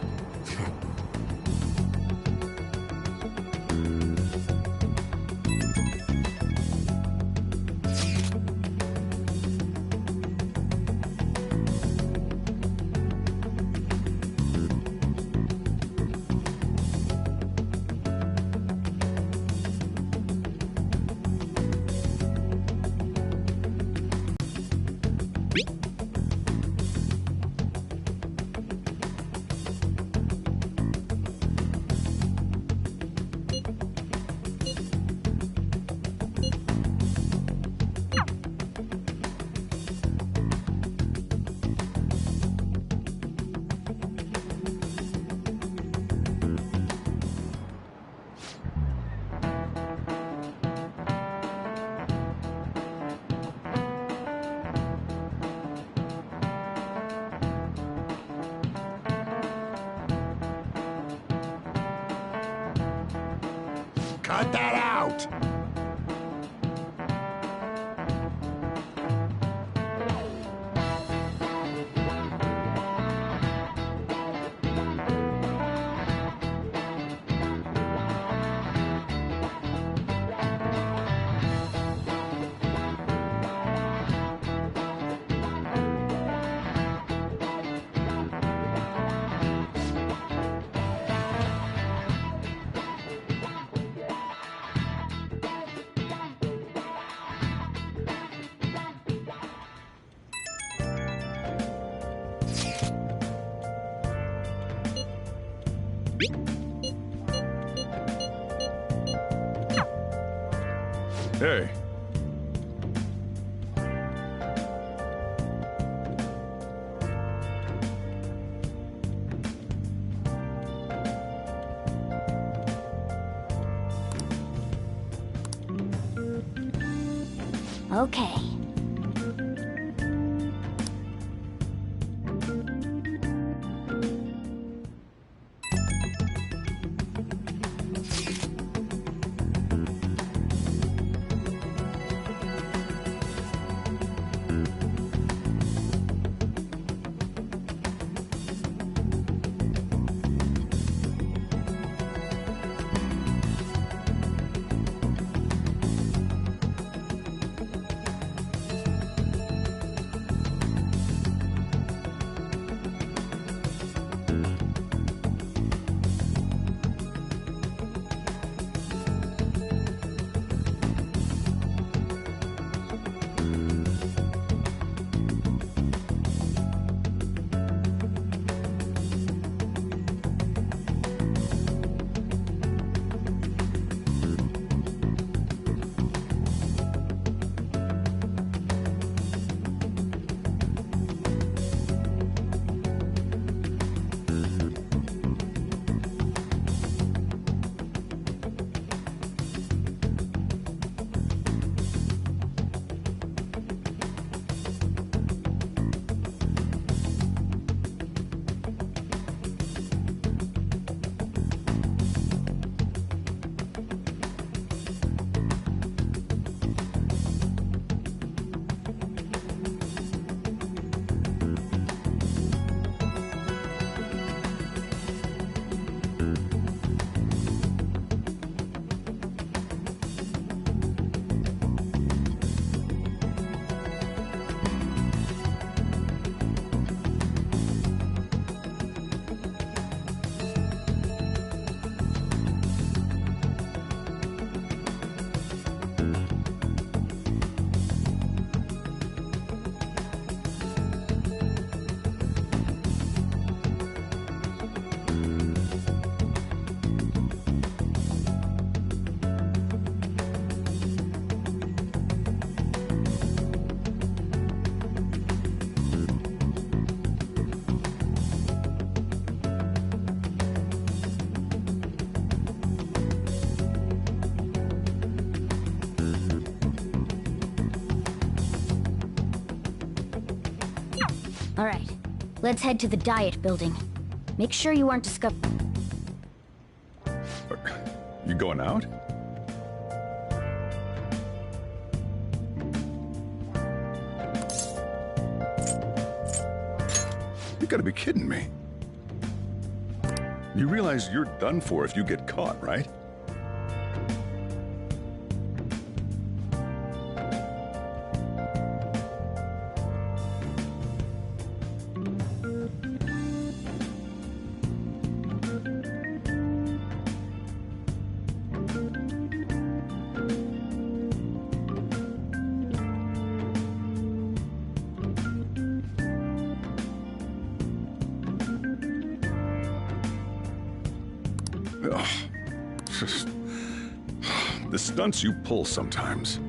Cut that out! Hey. Okay. All right, let's head to the Diet Building. Make sure you aren't discovered. You going out? You gotta be kidding me. You realize you're done for if you get caught, right? The stunts you pull sometimes.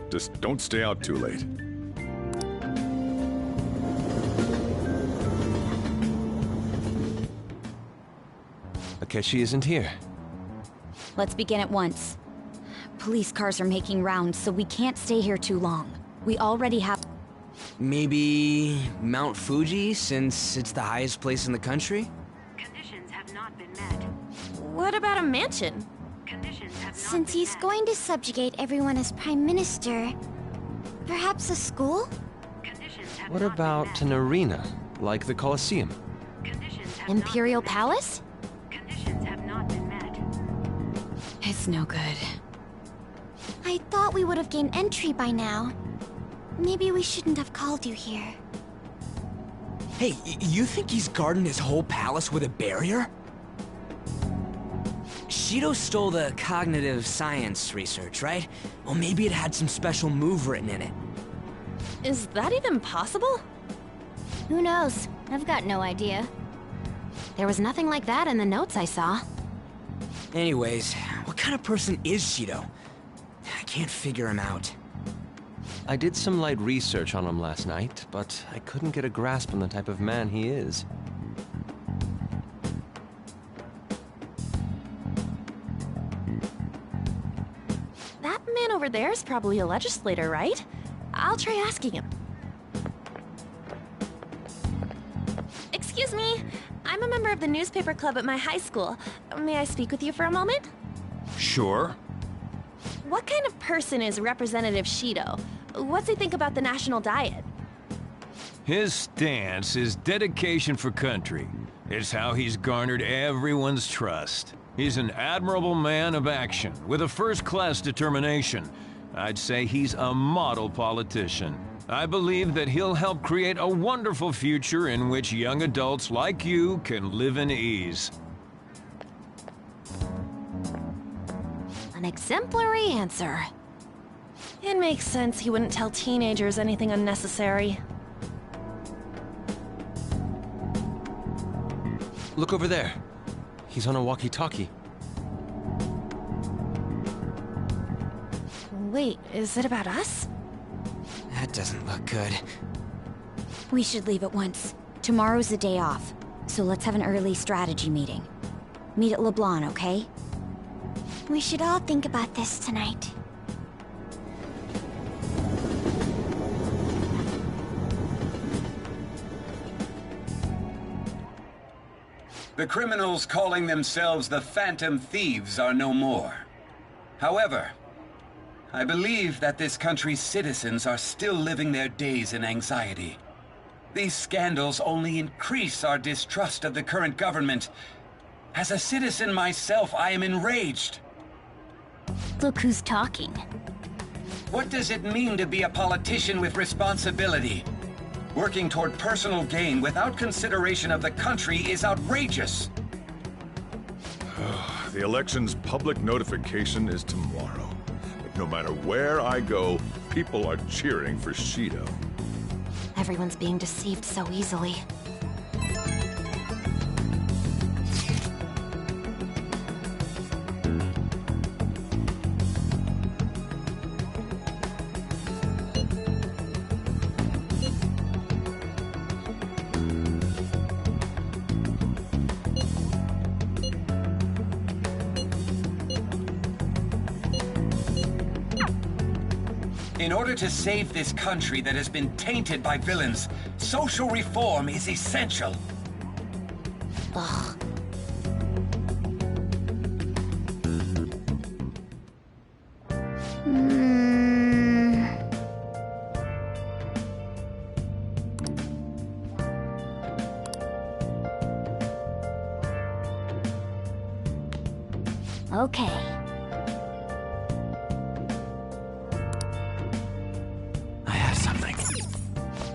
Just don't stay out too late. Akechi isn't here. Let's begin at once. Police cars are making rounds, so we can't stay here too long. We already have... Maybe Mount Fuji, since it's the highest place in the country? Conditions have not been met. What about a mansion? Since he's going to subjugate everyone as Prime Minister, perhaps a school? What about an arena, like the Colosseum? Imperial Palace? It's no good. I thought we would have gained entry by now. Maybe we shouldn't have called you here. Hey, you think he's guarding his whole palace with a barrier? Shido stole the cognitive science research, right? Well, maybe it had some special move written in it. Is that even possible? Who knows? I've got no idea. There was nothing like that in the notes I saw. Anyways, what kind of person is Shido? I can't figure him out. I did some light research on him last night, but I couldn't get a grasp on the type of man he is. That man over there is probably a legislator, right? I'll try asking him. Excuse me, I'm a member of the newspaper club at my high school. May I speak with you for a moment? Sure. What kind of person is Representative Shido? What's he think about the national diet? His stance is dedication for country. It's how he's garnered everyone's trust. He's an admirable man of action, with a first-class determination. I'd say he's a model politician. I believe that he'll help create a wonderful future in which young adults like you can live in ease. An exemplary answer. It makes sense he wouldn't tell teenagers anything unnecessary. Look over there. He's on a walkie-talkie. Wait, is it about us? That doesn't look good. We should leave at once. Tomorrow's the day off, so let's have an early strategy meeting. Meet at LeBlanc, okay? We should all think about this tonight. The criminals calling themselves the Phantom Thieves are no more. However, I believe that this country's citizens are still living their days in anxiety. These scandals only increase our distrust of the current government. As a citizen myself, I am enraged. Look who's talking. What does it mean to be a politician with responsibility? Working toward personal gain without consideration of the country is outrageous. The election's public notification is tomorrow. But no matter where I go, people are cheering for Shido. Everyone's being deceived so easily. In order to save this country that has been tainted by villains, social reform is essential. Ugh. Okay. I have something.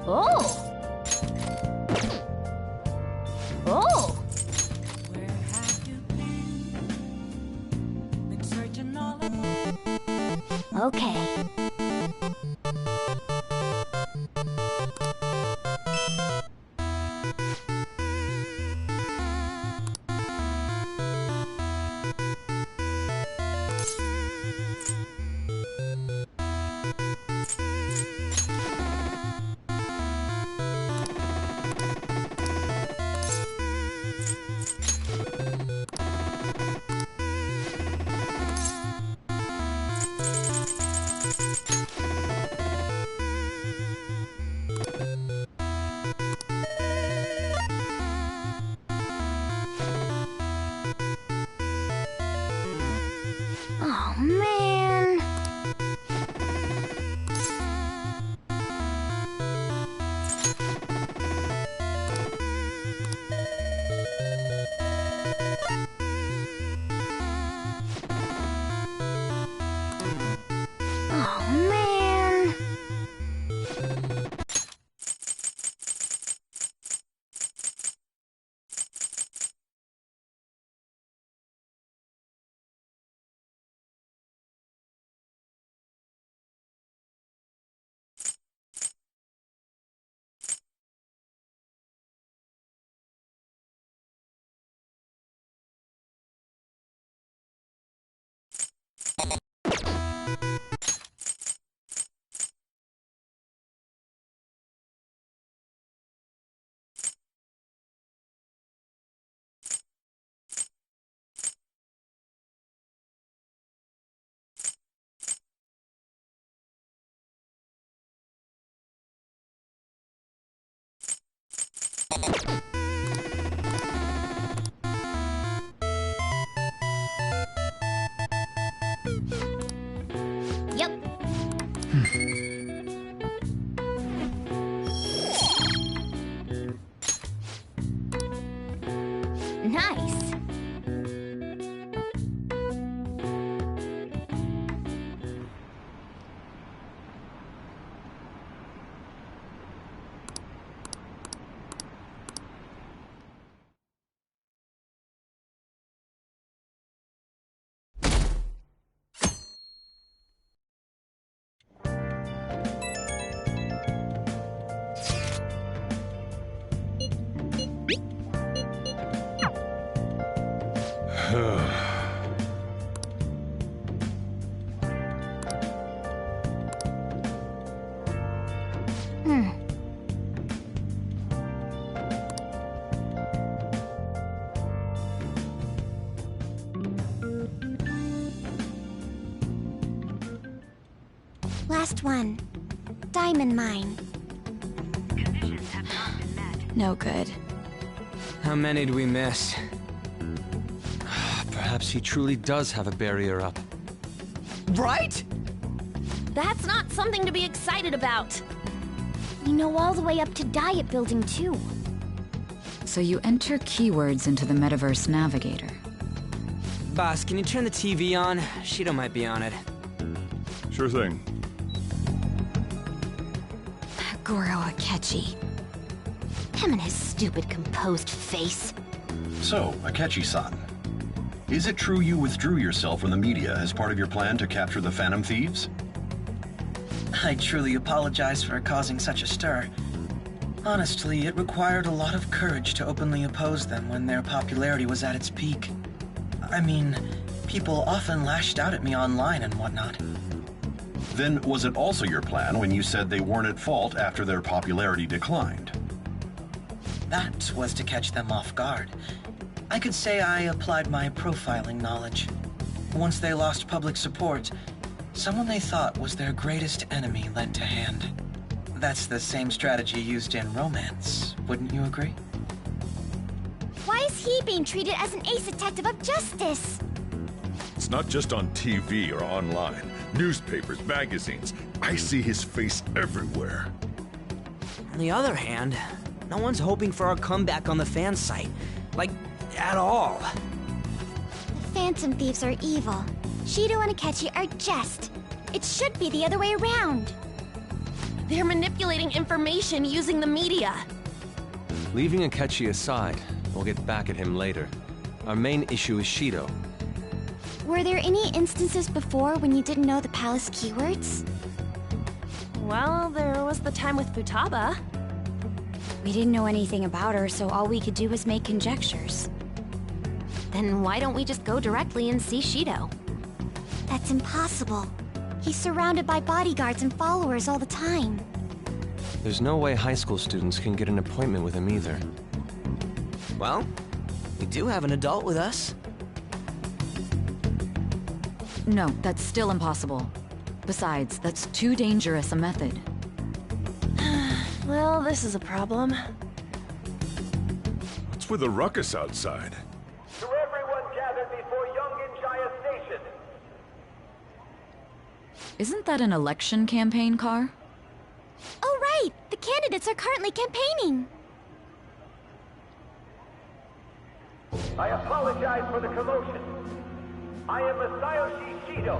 Oh! Oh! Okay. Oh, man. Oh, man. Yep. Nice. Last one. Diamond mine. No good. How many do we miss? Perhaps he truly does have a barrier up. Right? That's not something to be excited about. We know all the way up to Diet Building, too. So you enter keywords into the Metaverse Navigator. Boss, can you turn the TV on? Shido might be on it. Sure thing. Goro Akechi. Him and his stupid composed face. So, Akechi-san, is it true you withdrew yourself from the media as part of your plan to capture the Phantom Thieves? I truly apologize for causing such a stir. Honestly, it required a lot of courage to openly oppose them when their popularity was at its peak. I mean, people often lashed out at me online and whatnot. Then was it also your plan when you said they weren't at fault after their popularity declined? That was to catch them off guard. I could say I applied my profiling knowledge. Once they lost public support, someone they thought was their greatest enemy lent a hand. That's the same strategy used in romance, wouldn't you agree? Why is he being treated as an ace detective of justice? It's not just on TV or online. Newspapers, magazines. I see his face everywhere. On the other hand, no one's hoping for our comeback on the fan site. Like, at all. The Phantom Thieves are evil. Shido and Akechi are just. It should be the other way around. They're manipulating information using the media. Leaving Akechi aside, we'll get back at him later. Our main issue is Shido. Were there any instances before when you didn't know the palace keywords? Well, there was the time with Futaba. We didn't know anything about her, so all we could do was make conjectures. Then why don't we just go directly and see Shido? That's impossible. He's surrounded by bodyguards and followers all the time. There's no way high school students can get an appointment with him either. Well, we do have an adult with us. No, that's still impossible. Besides, that's too dangerous a method. Well, this is a problem. What's with the ruckus outside? To everyone gathered before Yongin Station. Isn't that an election campaign car? Oh, right! The candidates are currently campaigning! I apologize for the commotion. I am Masayoshi Shido.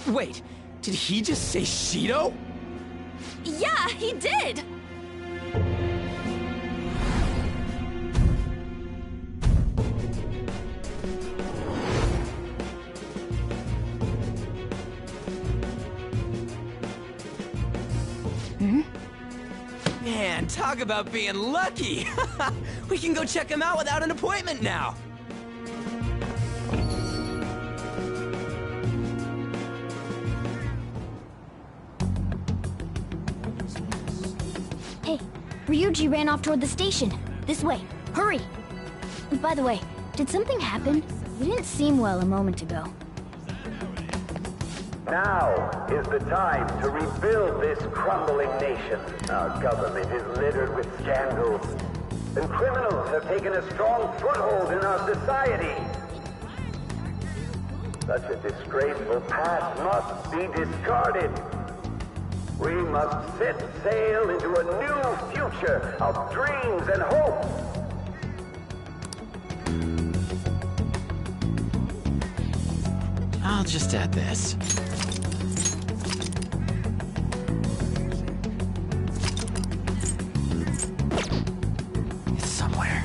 Wait, did he just say Shido? Yeah, he did! Man, talk about being lucky! We can go check him out without an appointment now! Hey, Ryuji ran off toward the station. This way. Hurry! By the way, did something happen? You didn't seem well a moment ago. Now is the time to rebuild this crumbling nation. Our government is littered with scandals, and criminals have taken a strong foothold in our society. Such a disgraceful past must be discarded. We must set sail into a new future of dreams and hopes. I'll just add this. It's somewhere.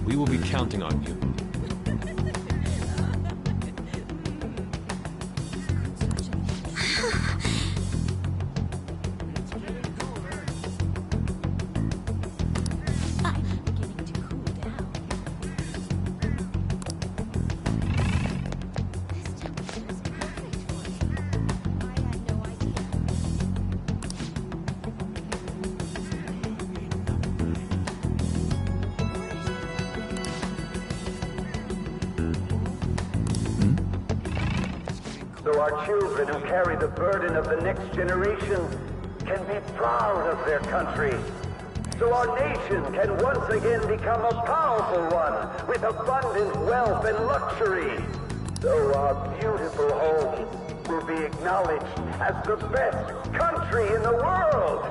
We will be counting on you. So our children who carry the burden of the next generation can be proud of their country. So our nation can once again become a powerful one with abundant wealth and luxury. So our beautiful home will be acknowledged as the best country in the world.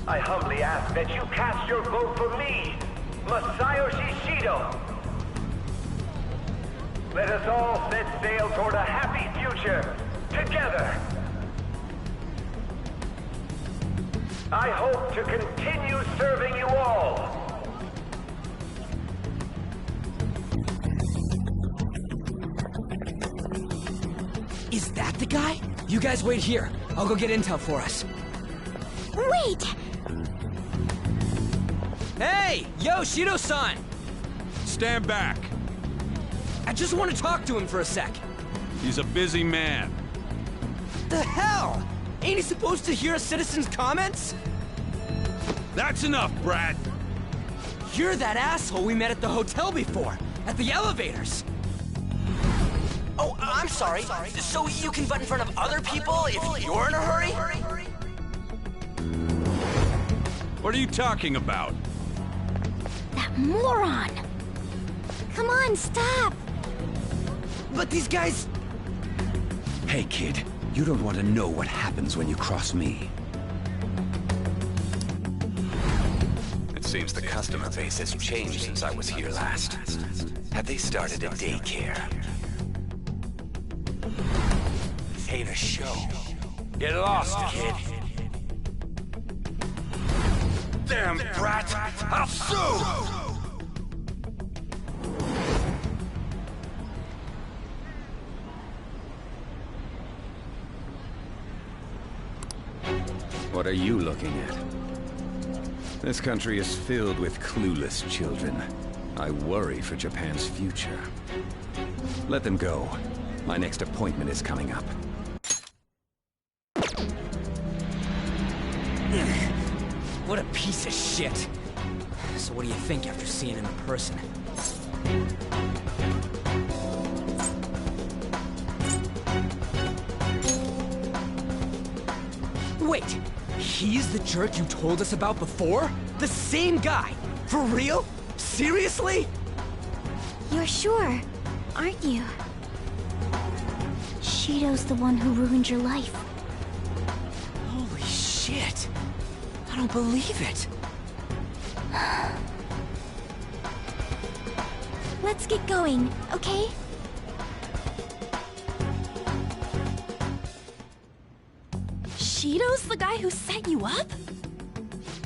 I humbly ask that you cast your vote for me, Masayoshi Shido. Let us all set sail toward a happy future, together. I hope to continue serving you all. Is that the guy? You guys wait here. I'll go get intel for us. Wait! Hey! Yo, Shido-san! Stand back. I just want to talk to him for a sec. He's a busy man. The hell? Ain't he supposed to hear a citizen's comments? That's enough, Brad. You're that asshole we met at the hotel before, at the elevators. Oh, I'm sorry. So you can butt in front of other people if you're in a hurry? What are you talking about? That moron! Come on, stop! But these guys... Hey, kid. You don't want to know what happens when you cross me. It seems the customer base has changed since I was here last. Have they started a daycare? This ain't a show. Get lost, kid. Damn brat! I'll sue! What are you looking at? This country is filled with clueless children. I worry for Japan's future. Let them go. My next appointment is coming up. What a piece of shit. So what do you think after seeing him in person? Wait, he's the jerk you told us about before? The same guy? For real? Seriously? You're sure, aren't you? Shido's the one who ruined your life. Holy shit. I don't believe it. Let's get going, okay? Shido's the guy who set you up?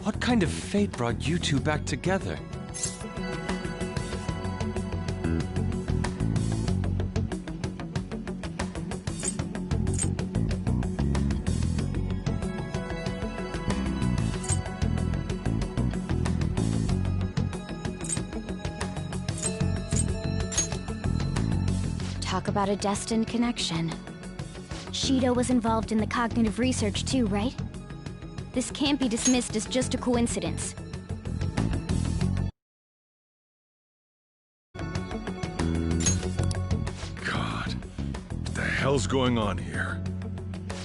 What kind of fate brought you two back together? Talk about a destined connection. Shido was involved in the cognitive research too, right? This can't be dismissed as just a coincidence. God, what the hell's going on here?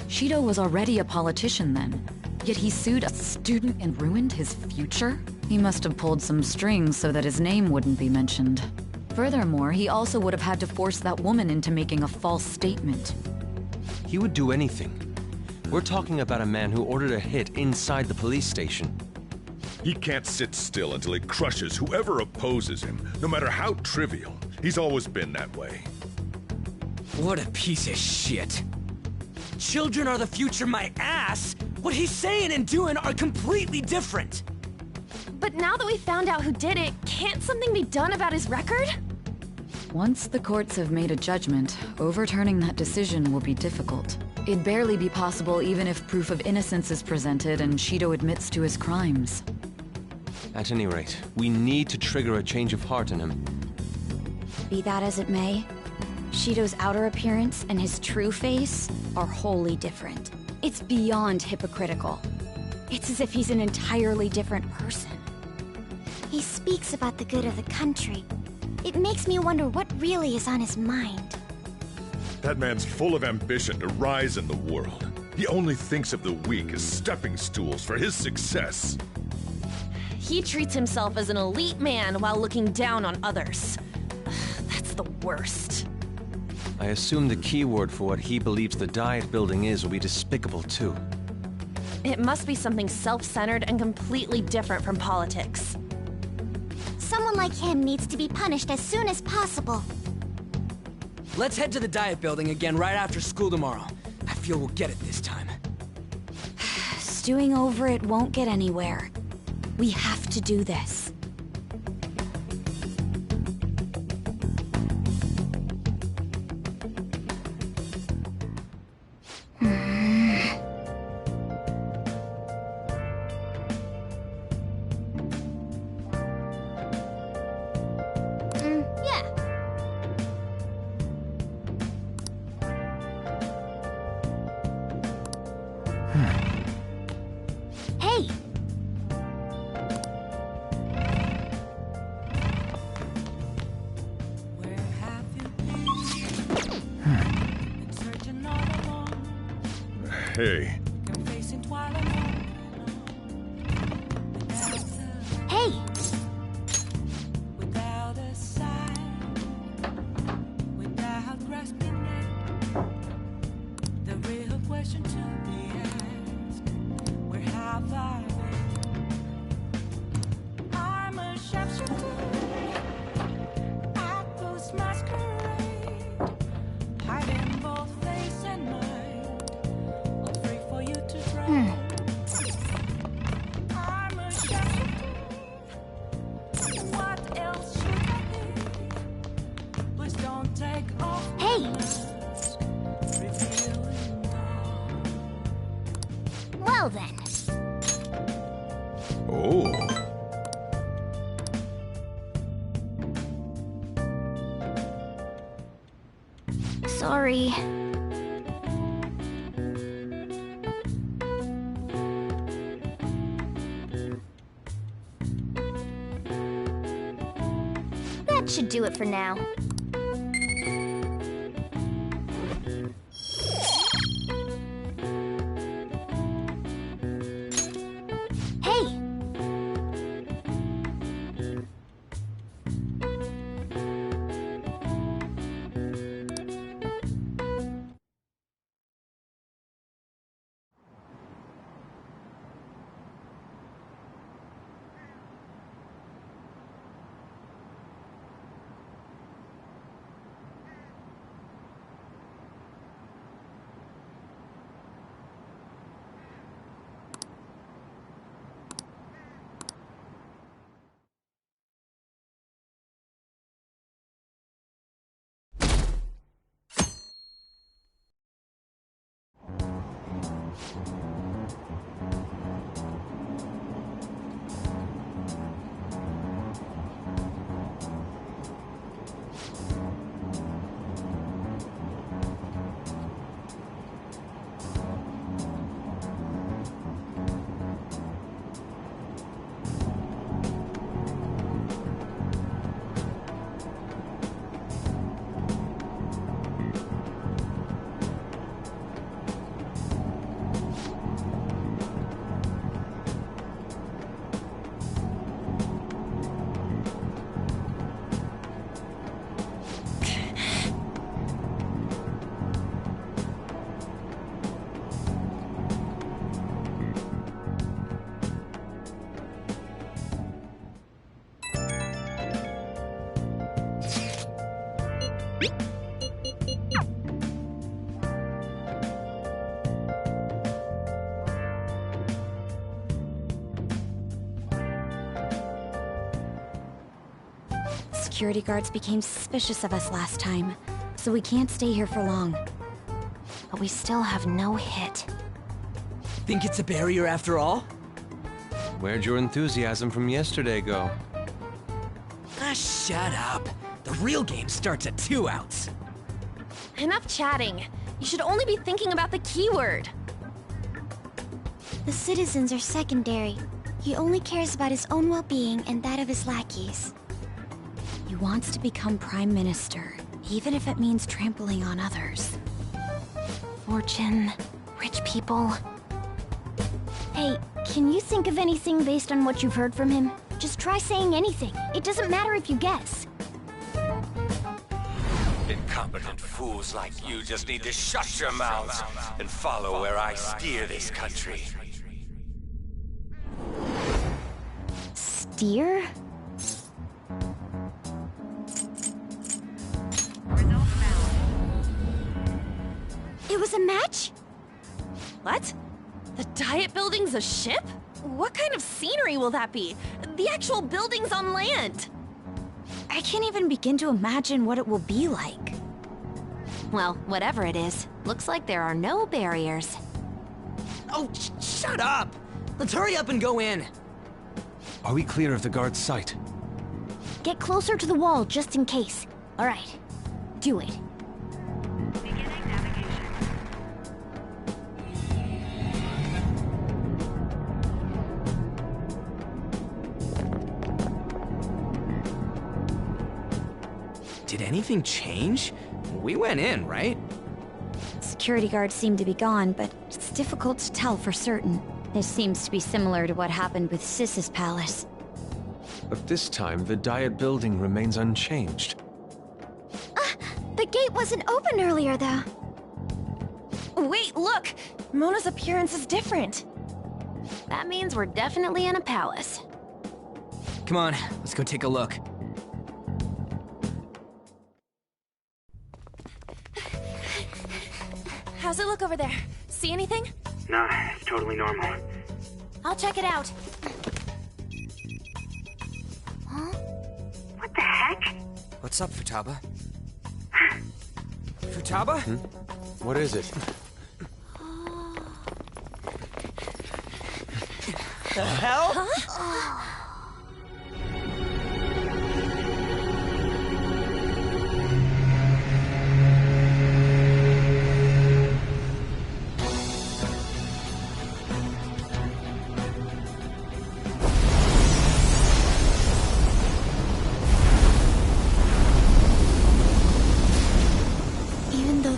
Shido was already a politician then, yet he sued a student and ruined his future? He must have pulled some strings so that his name wouldn't be mentioned. Furthermore, he also would have had to force that woman into making a false statement. He would do anything. We're talking about a man who ordered a hit inside the police station. He can't sit still until he crushes whoever opposes him, no matter how trivial. He's always been that way. What a piece of shit. Children are the future, my ass! What he's saying and doing are completely different! But now that we found out who did it, can't something be done about his record? Once the courts have made a judgment, overturning that decision will be difficult. It'd barely be possible even if proof of innocence is presented and Shido admits to his crimes. At any rate, we need to trigger a change of heart in him. Be that as it may, Shido's outer appearance and his true face are wholly different. It's beyond hypocritical. It's as if he's an entirely different person. He speaks about the good of the country. It makes me wonder what really is on his mind. That man's full of ambition to rise in the world. He only thinks of the weak as stepping stools for his success. He treats himself as an elite man while looking down on others. That's the worst. I assume the key word for what he believes the Diet Building is will be despicable too. It must be something self-centered and completely different from politics. Someone like him needs to be punished as soon as possible. Let's head to the Diet Building again right after school tomorrow. I feel we'll get it this time. Stewing over it won't get anywhere. We have to do this. Hey! Hey. Hey! Hey! Well then. Oh. Sorry. That should do it for now. Hey! Security guards became suspicious of us last time, so we can't stay here for long. But we still have no hit. Think it's a barrier after all? Where'd your enthusiasm from yesterday go? Ah, shut up. The real game starts at 2 outs. Enough chatting. You should only be thinking about the keyword. The citizens are secondary. He only cares about his own well-being and that of his lackeys. He wants to become Prime Minister, even if it means trampling on others. Fortune, rich people. Hey, can you think of anything based on what you've heard from him? Just try saying anything. It doesn't matter if you guess. Incompetent fools like you just need to shut your mouths and follow where I steer this country. Steer? It was a match? What? The Diet Building's a ship? What kind of scenery will that be? The actual building's on land. I can't even begin to imagine what it will be like. Well, whatever it is, looks like there are no barriers. Oh, shut up! Let's hurry up and go in. Are we clear of the guard's sight? Get closer to the wall just in case. All right, do it. Did anything change? We went in, right? Security guards seem to be gone, but it's difficult to tell for certain. This seems to be similar to what happened with Sis's palace. But this time, the Diet Building remains unchanged. The gate wasn't open earlier, though. Wait, look! Mona's appearance is different. That means we're definitely in a palace. Come on, let's go take a look. How's it look over there? See anything? Nah, it's totally normal. I'll check it out. Huh? What the heck? What's up, Futaba? Futaba? What is it? The hell? Huh?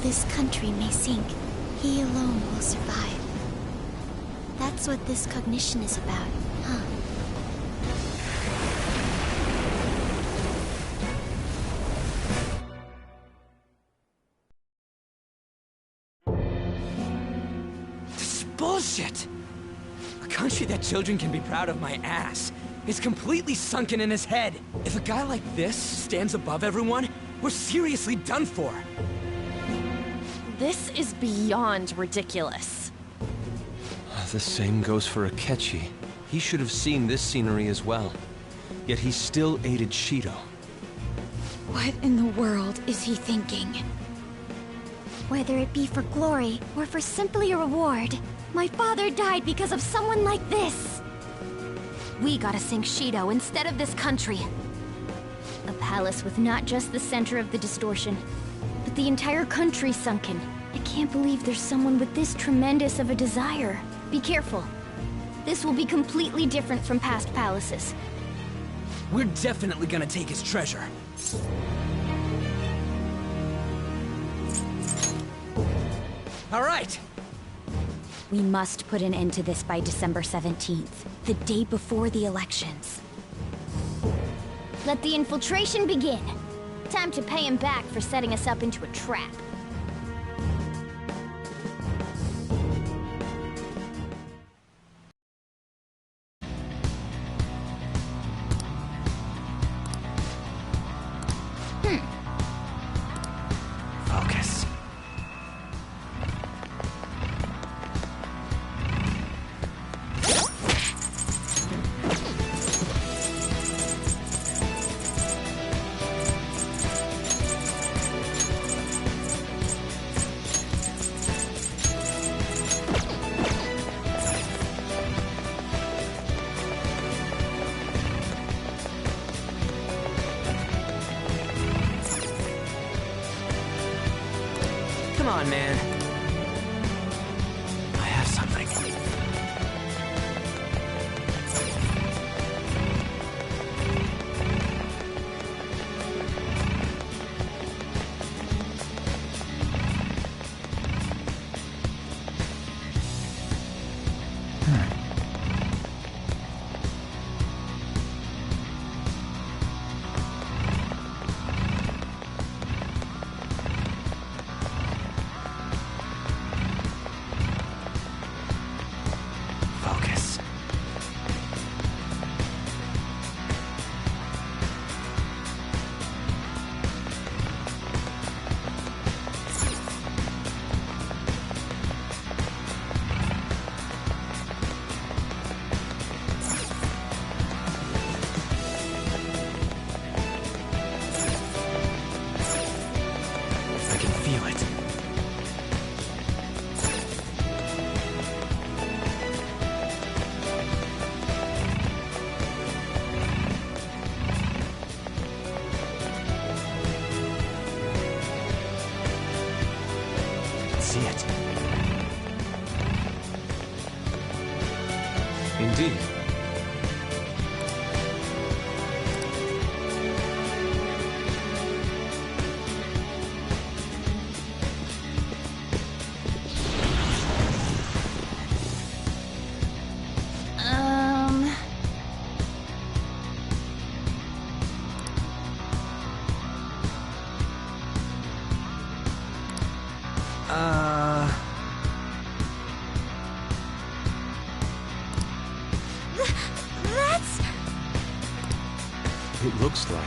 This country may sink, he alone will survive. That's what this cognition is about, huh? This is bullshit! A country that children can be proud of my ass is completely sunken in his head. If a guy like this stands above everyone, we're seriously done for. This is beyond ridiculous. The same goes for Akechi. He should have seen this scenery as well. Yet he still aided Shido. What in the world is he thinking? Whether it be for glory or for simply a reward, my father died because of someone like this. We gotta sink Shido instead of this country. A palace with not just the center of the distortion, but the entire country sunken. I can't believe there's someone with this tremendous of a desire. Be careful. This will be completely different from past palaces. We're definitely gonna take his treasure. All right. We must put an end to this by December 17th, the day before the elections. Let the infiltration begin. Time to pay him back for setting us up into a trap. Focus. Come on, man. I have something. feel it. See it. Indeed. That's... It looks like...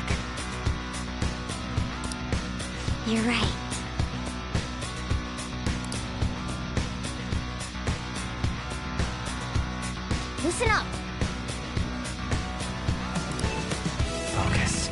You're right. Listen up. Focus.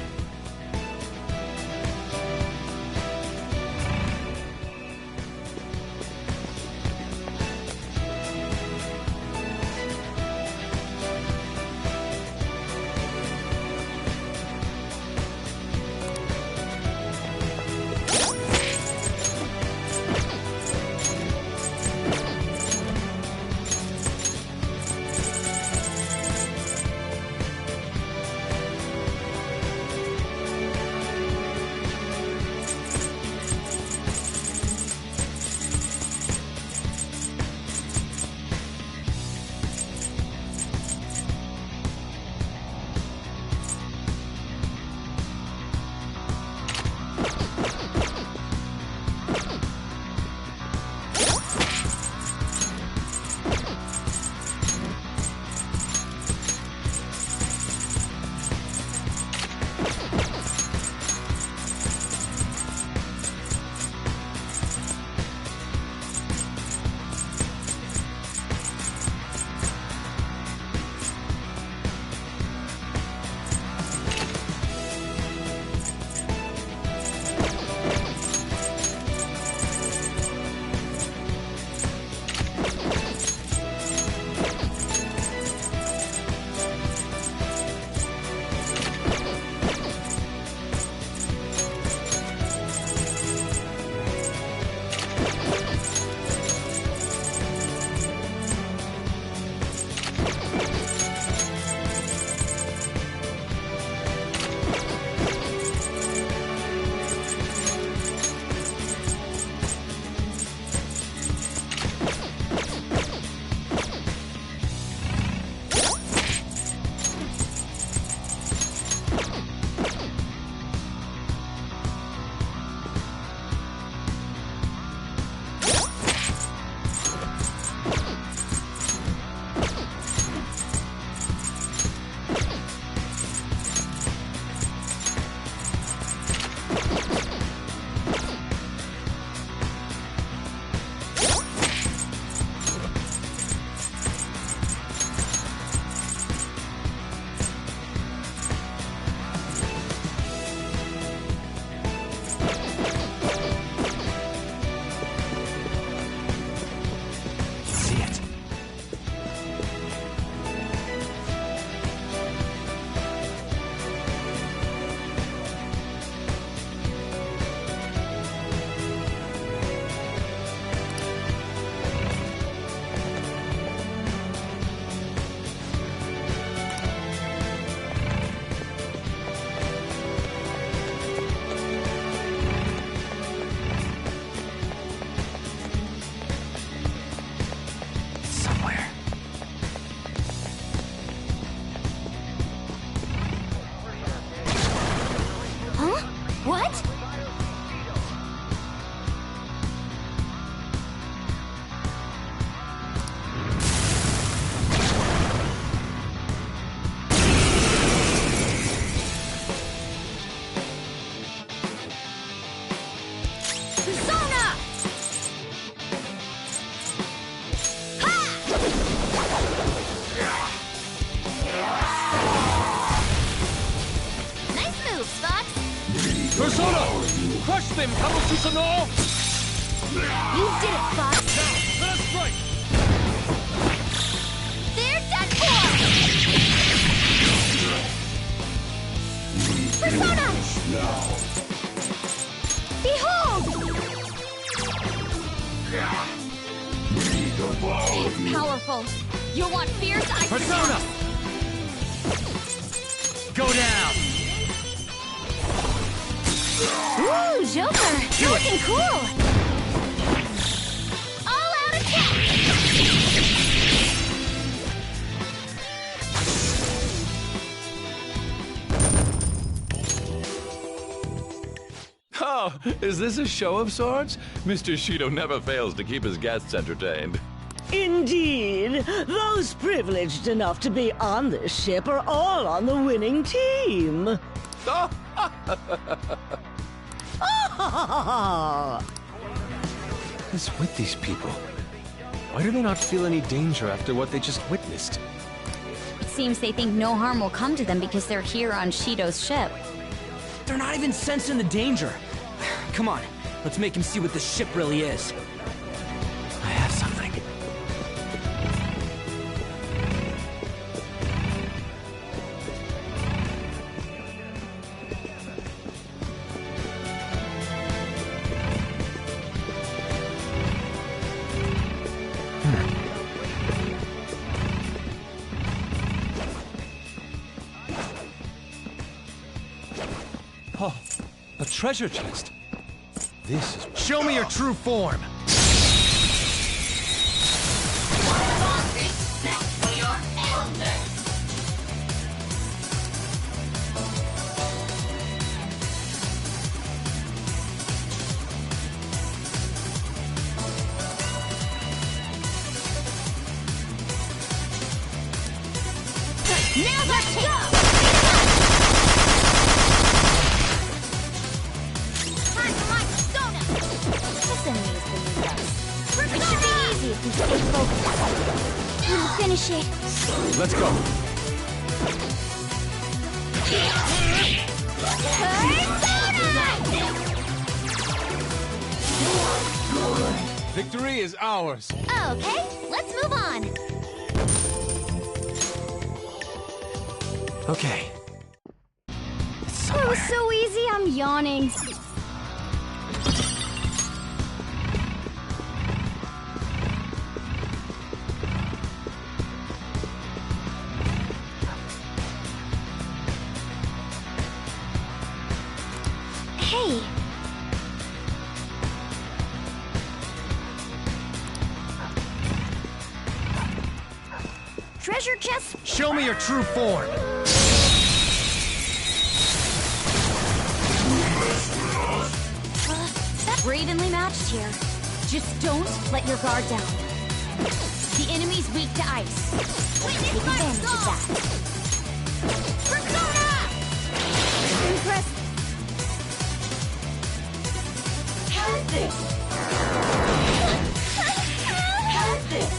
Nice move, Fox. Persona! Crush them, Kabukiso no! You did it, Fox! Now, let us strike! They're done for! Persona! Behold! It's powerful. You'll want fierce ice. Persona! Go down! Ooh, Joker! You're looking cool! All out attack! Oh, is this a show of sorts? Mr. Shido never fails to keep his guests entertained. Indeed. Those privileged enough to be on this ship are all on the winning team. What is with these people? Why do they not feel any danger after what they just witnessed? It seems they think no harm will come to them because they're here on Shido's ship. They're not even sensing the danger. Come on, let's make him see what this ship really is. I have something. Oh, a treasure chest. This is... Show me your true form! Now let's go! Time for my persona! This enemy is beneath us. It should be easy if we stay focused. We'll finish it. Let's go. Persona! Victory is ours. Okay, let's move on. Okay. That was so easy, I'm yawning. Hey. Treasure chest? Show me your true form. We're evenly matched here. Just don't let your guard down. The enemy's weak to ice. Take advantage of that. Persona! Impressed. How's this? How's this?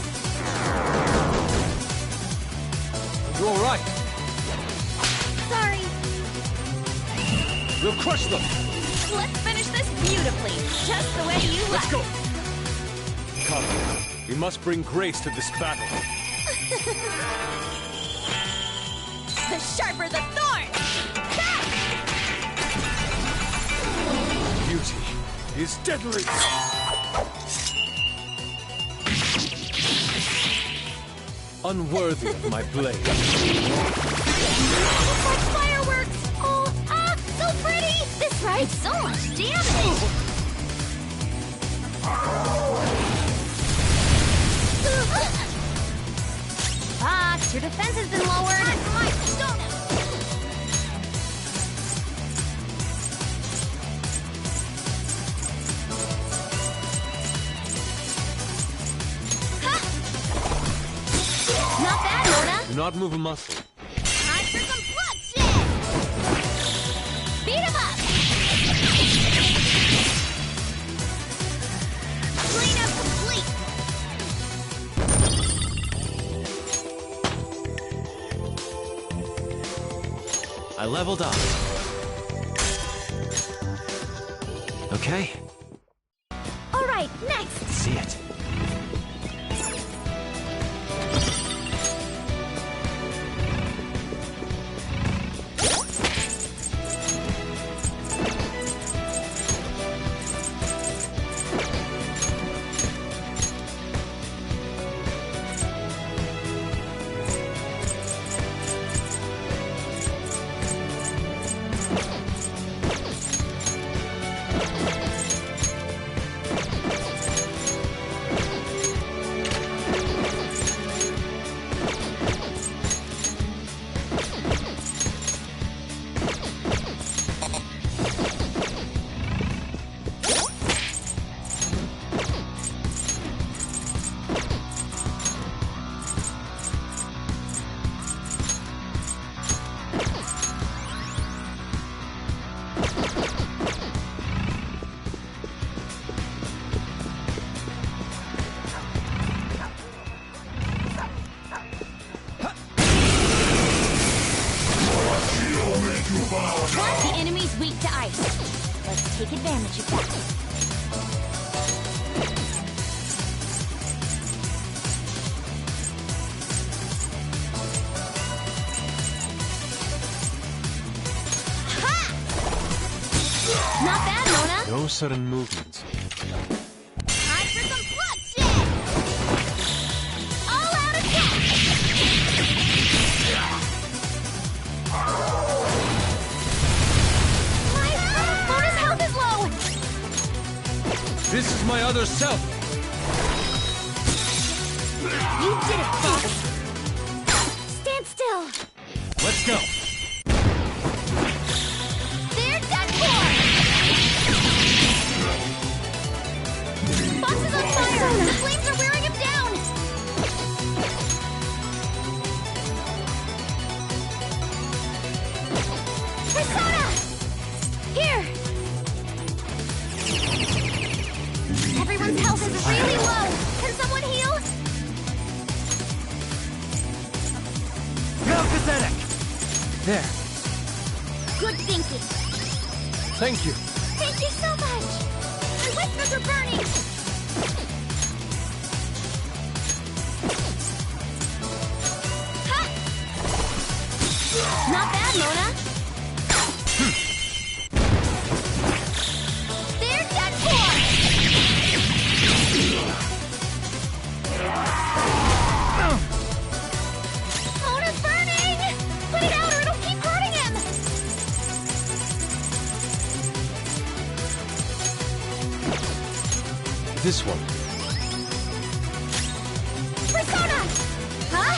You all right? Sorry. We'll crush them. Let's finish this beautifully, just the way you like. Let's go. Come, we must bring grace to this battle. The sharper the thorn! Beauty is deadly. Unworthy of my blade. It's like fireworks! Oh, so pretty! This ride's so much damage! Fox, your defense has been lowered! My persona! Not bad, Mona! Do not move a muscle. Time for some bloodshed! Beat him up! Cleanup complete! I leveled up. All Okay. right, right, next! See it. The enemy's weak to ice. Let's take advantage of that. Not bad, Mona. No sudden movements. Time for some bloodshed! All out attack! Mona's health is low! This is my other self! You did it, Fox! Stand still! Let's go! They're done for! Fox is on fire! The flames are wearing him down! Persona! Here! Everyone's health is really low! Can someone heal? Melchizedek! There. Good thinking! Thank you. Thank you so much! My whiskers are burning! Ha! Not bad, Mona! They're done for! Mona's burning! Put it out or it'll keep hurting him! This one. Persona! Huh?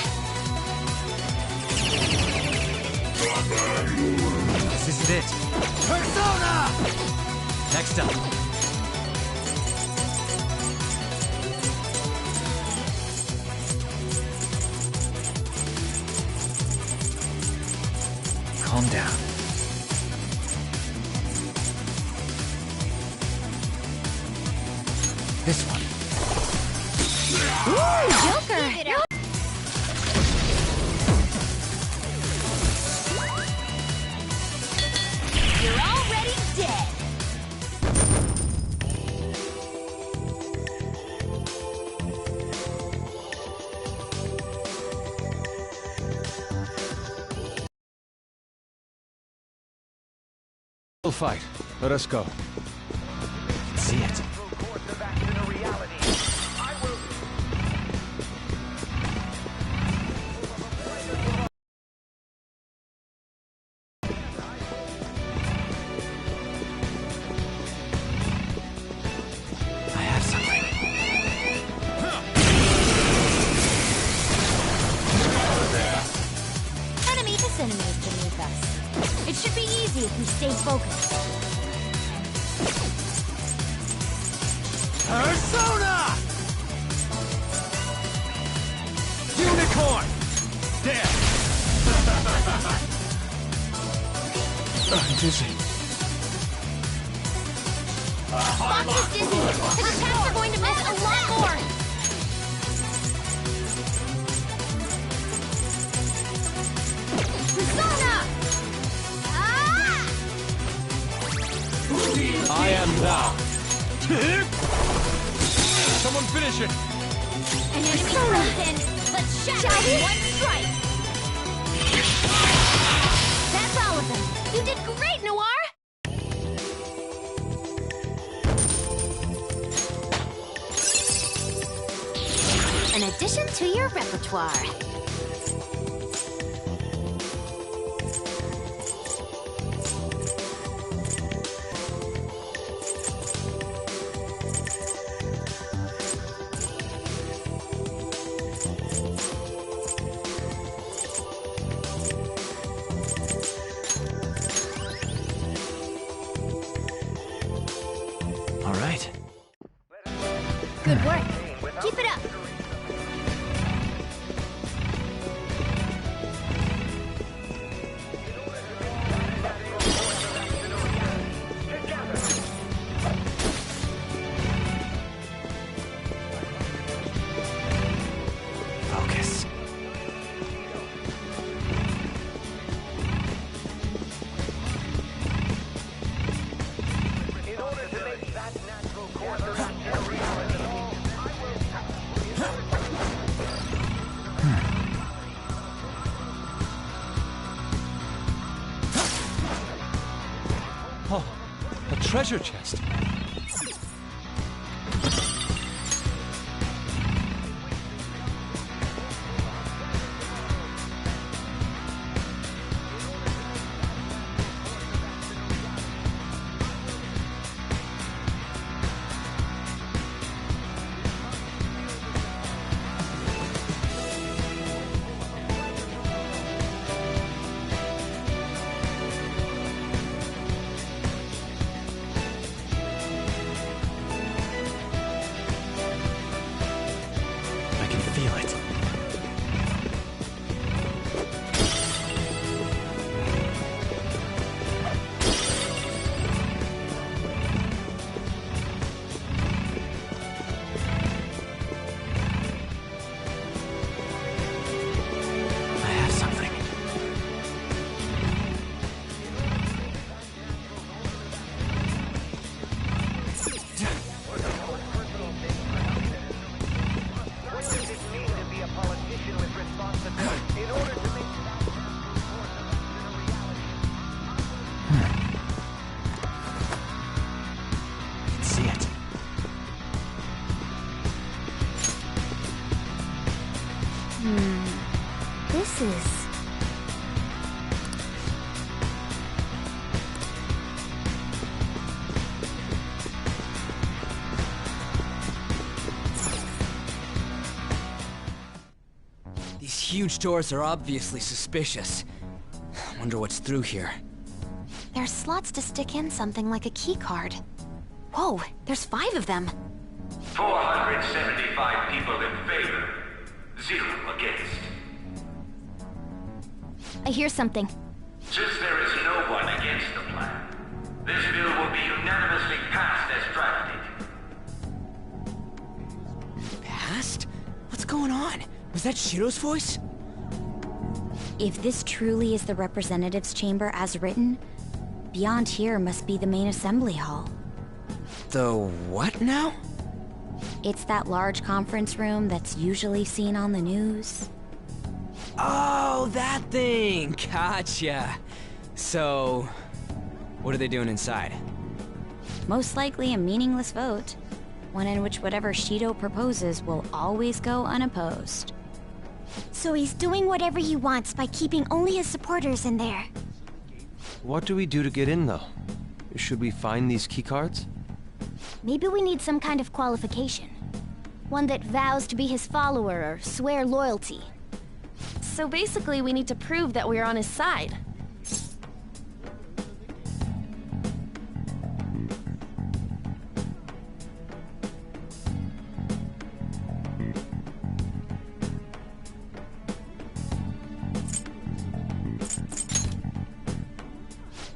This isn't it. Persona! Next up. Calm down. This one. Ooh, Joker! You're already dead! We'll fight. Let us go. See it. I have something. Enemy to enemies beneath us. It should be easy if we stay focused. Persona! Unicorn! There! I'm dizzy. Fox is dizzy. His attacks are going to miss a lot more. Persona! Ah! I am thou. finish it! An enemy frozen! Let's shatter it in one strike! That's all of them. You did great, Noir! An addition to your repertoire. All right. Good work. Keep it up. Focus. Oh, a treasure chest. I can feel it. I have something. I can see it. This is... These huge doors are obviously suspicious. Wonder what's through here. There's slots to stick in something like a key card. Whoa, there's 5 of them. 475 people in favor, 0 against. I hear something. Since there is no one against the plan, this bill will be unanimously passed as drafted. Passed? What's going on? Was that Shiro's voice? If this truly is the representatives' chamber as written, beyond here must be the main assembly hall. The what now? It's that large conference room that's usually seen on the news. Oh, that thing! Gotcha. So, what are they doing inside? Most likely a meaningless vote, one in which whatever Shido proposes will always go unopposed. So he's doing whatever he wants by keeping only his supporters in there. What do we do to get in, though? Should we find these keycards? Maybe we need some kind of qualification. One that vows to be his follower or swear loyalty. So basically, we need to prove that we're on his side.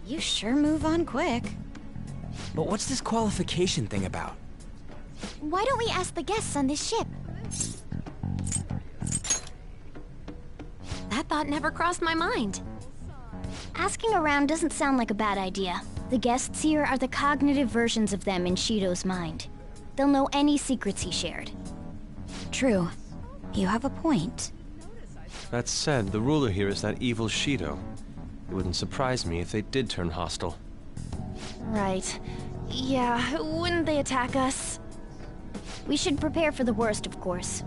You sure move on quick. But what's this qualification thing about? Why don't we ask the guests on this ship? That thought never crossed my mind. Asking around doesn't sound like a bad idea. The guests here are the cognitive versions of them in Shido's mind. They'll know any secrets he shared. true. You have a point. That said, the ruler here is that evil Shido. It wouldn't surprise me if they did turn hostile. Right. Yeah, wouldn't they attack us? We should prepare for the worst, of course.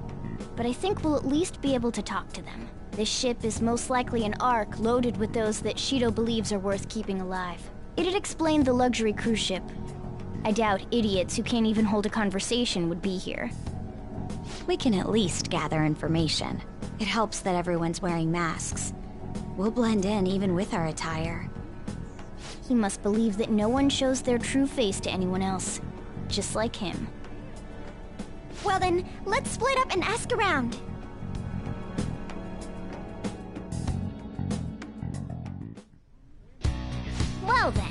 But I think we'll at least be able to talk to them. This ship is most likely an Ark loaded with those that Shido believes are worth keeping alive. It'd explain the luxury cruise ship. I doubt idiots who can't even hold a conversation would be here. We can at least gather information. It helps that everyone's wearing masks. We'll blend in even with our attire. He must believe that no one shows their true face to anyone else. Just like him. Well then, let's split up and ask around. Well then.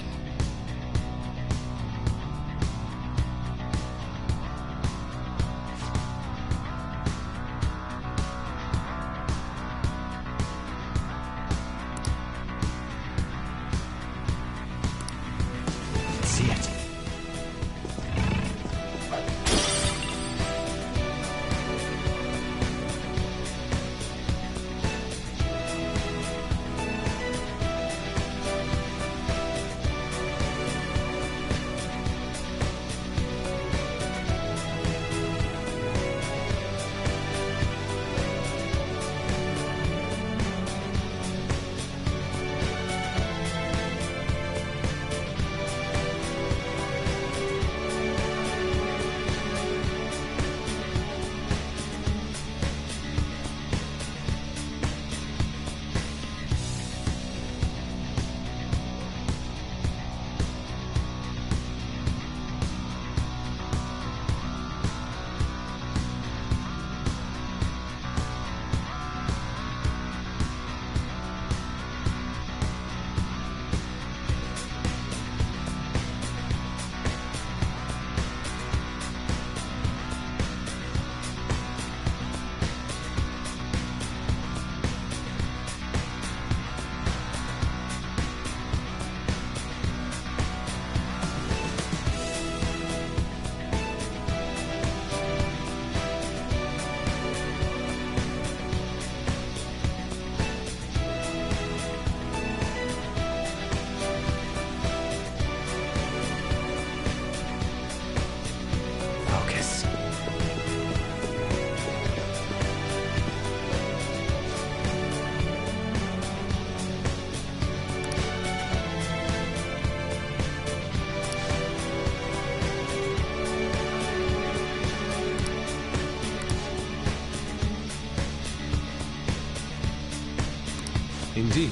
See it. Indeed.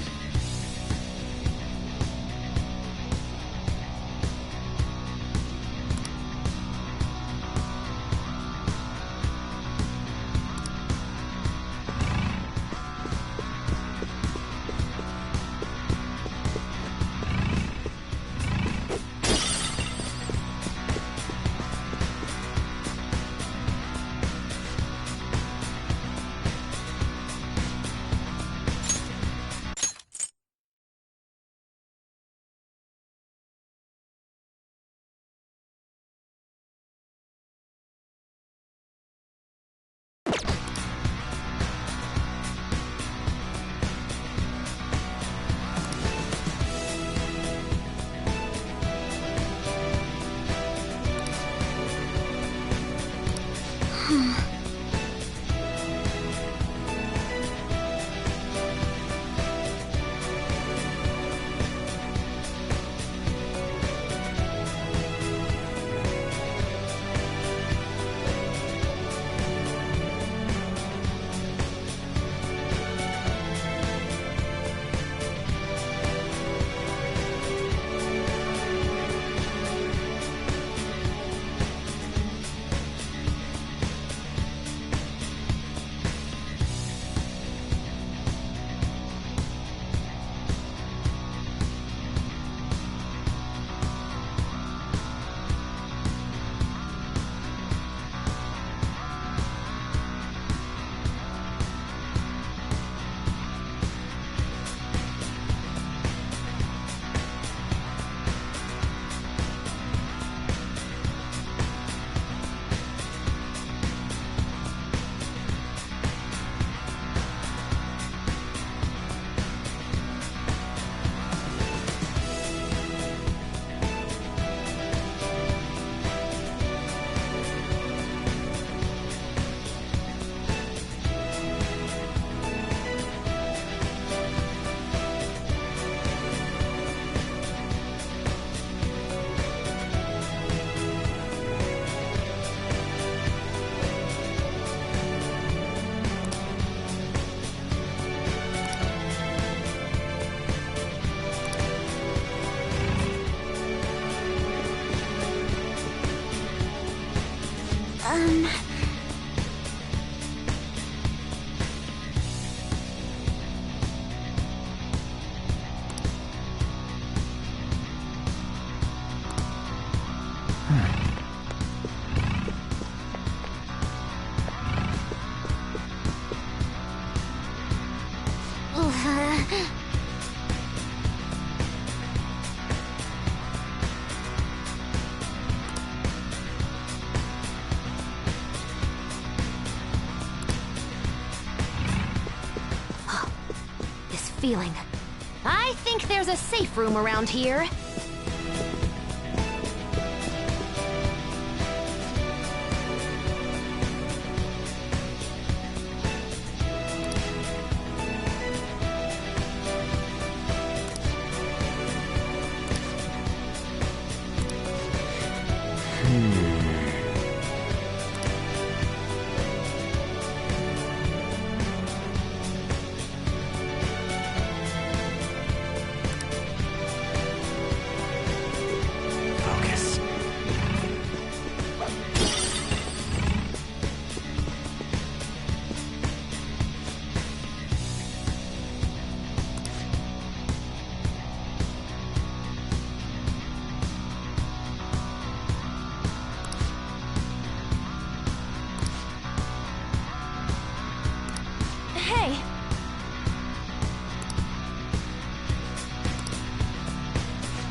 Feeling. I think there's a safe room around here.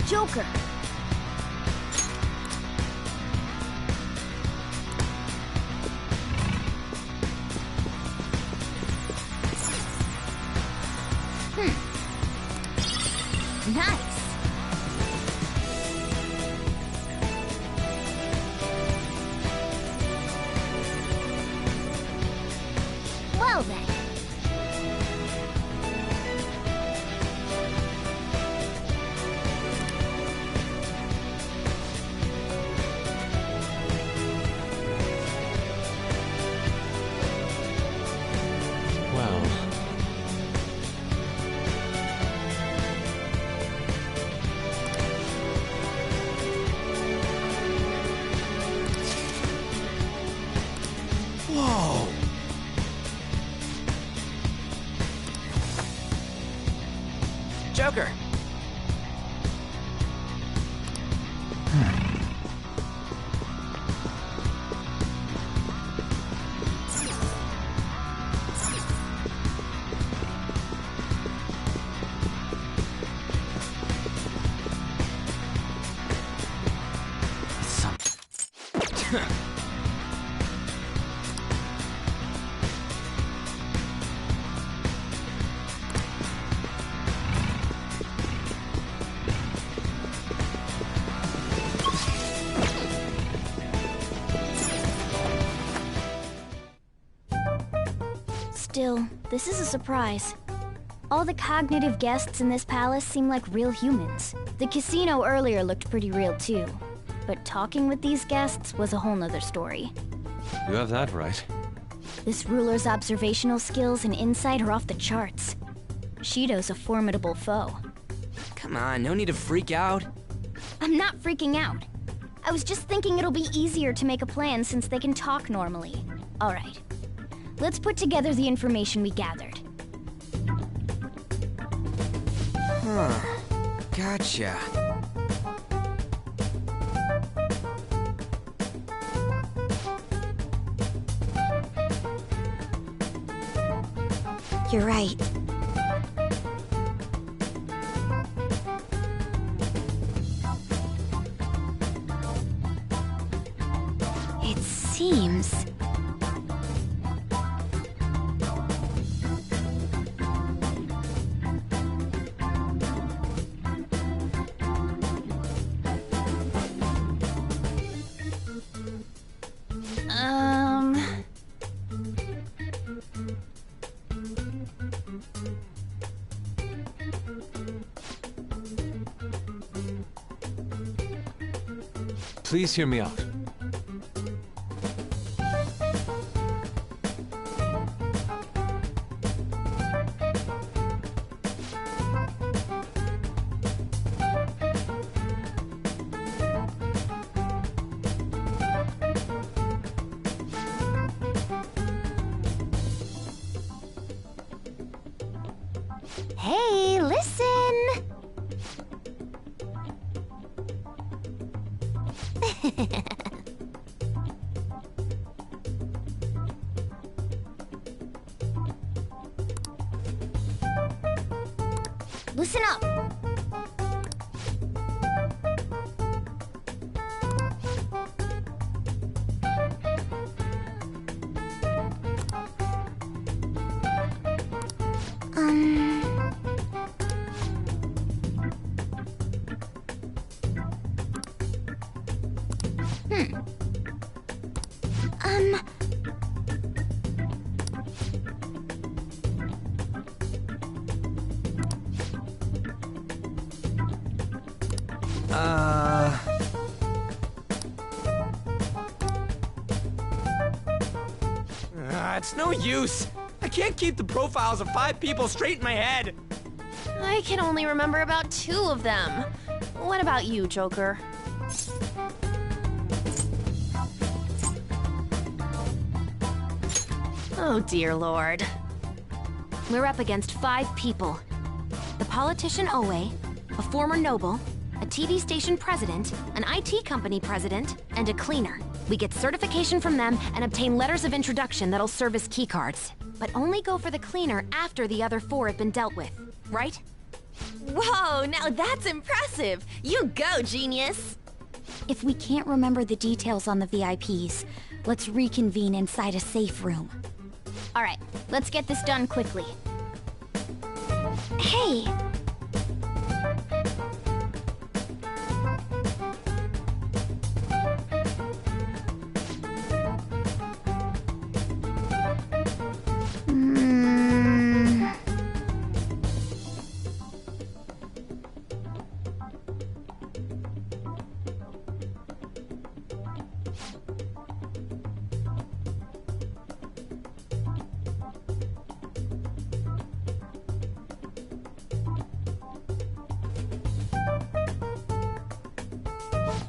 Joker. Nice. Well then. Whoa! Joker! Still, this is a surprise. All the cognitive guests in this palace seem like real humans. The casino earlier looked pretty real too. But talking with these guests was a whole nother story. You have that right. This ruler's observational skills and insight are off the charts. Shido's a formidable foe. Come on, no need to freak out. I'm not freaking out. I was just thinking it'll be easier to make a plan since they can talk normally. All right. Let's put together the information we gathered. Huh. Gotcha. You're right. It seems... Please hear me out. Hey, listen! Listen up. It's no use. I can't keep the profiles of 5 people straight in my head. I can only remember about 2 of them. What about you, Joker? Oh, dear Lord. We're up against 5 people. The politician Owe, a former noble, a TV station president, an IT company president, and a cleaner. We get certification from them and obtain letters of introduction that'll serve as keycards. But only go for the cleaner after the other 4 have been dealt with, right? Whoa, now that's impressive! You go, genius! If we can't remember the details on the VIPs, let's reconvene inside a safe room. All right, let's get this done quickly. Hey!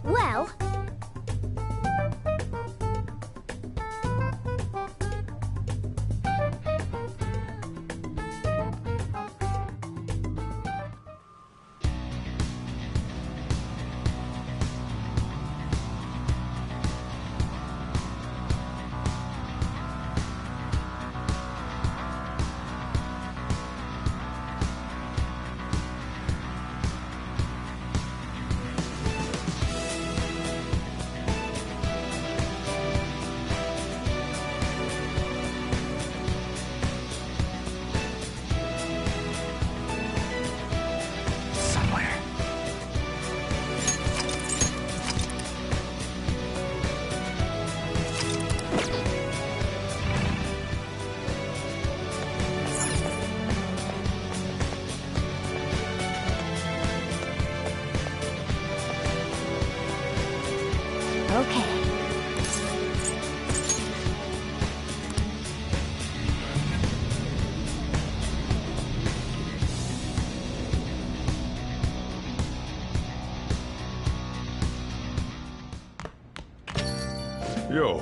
Well... Okay. Yo.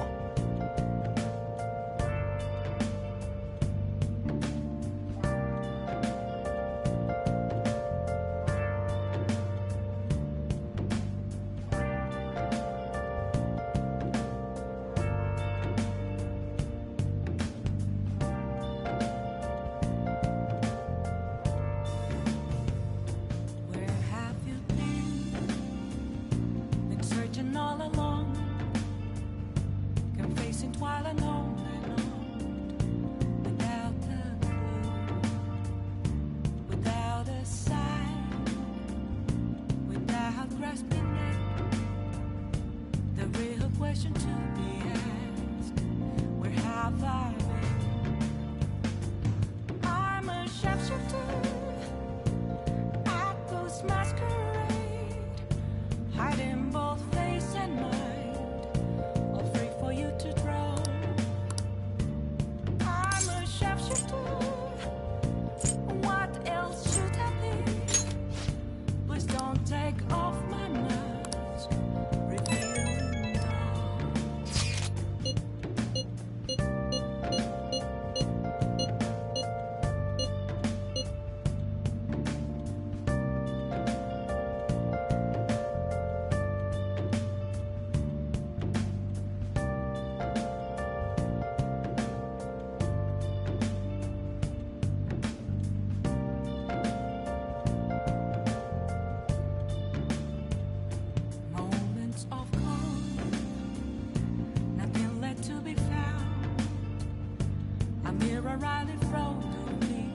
mirror right in front of me.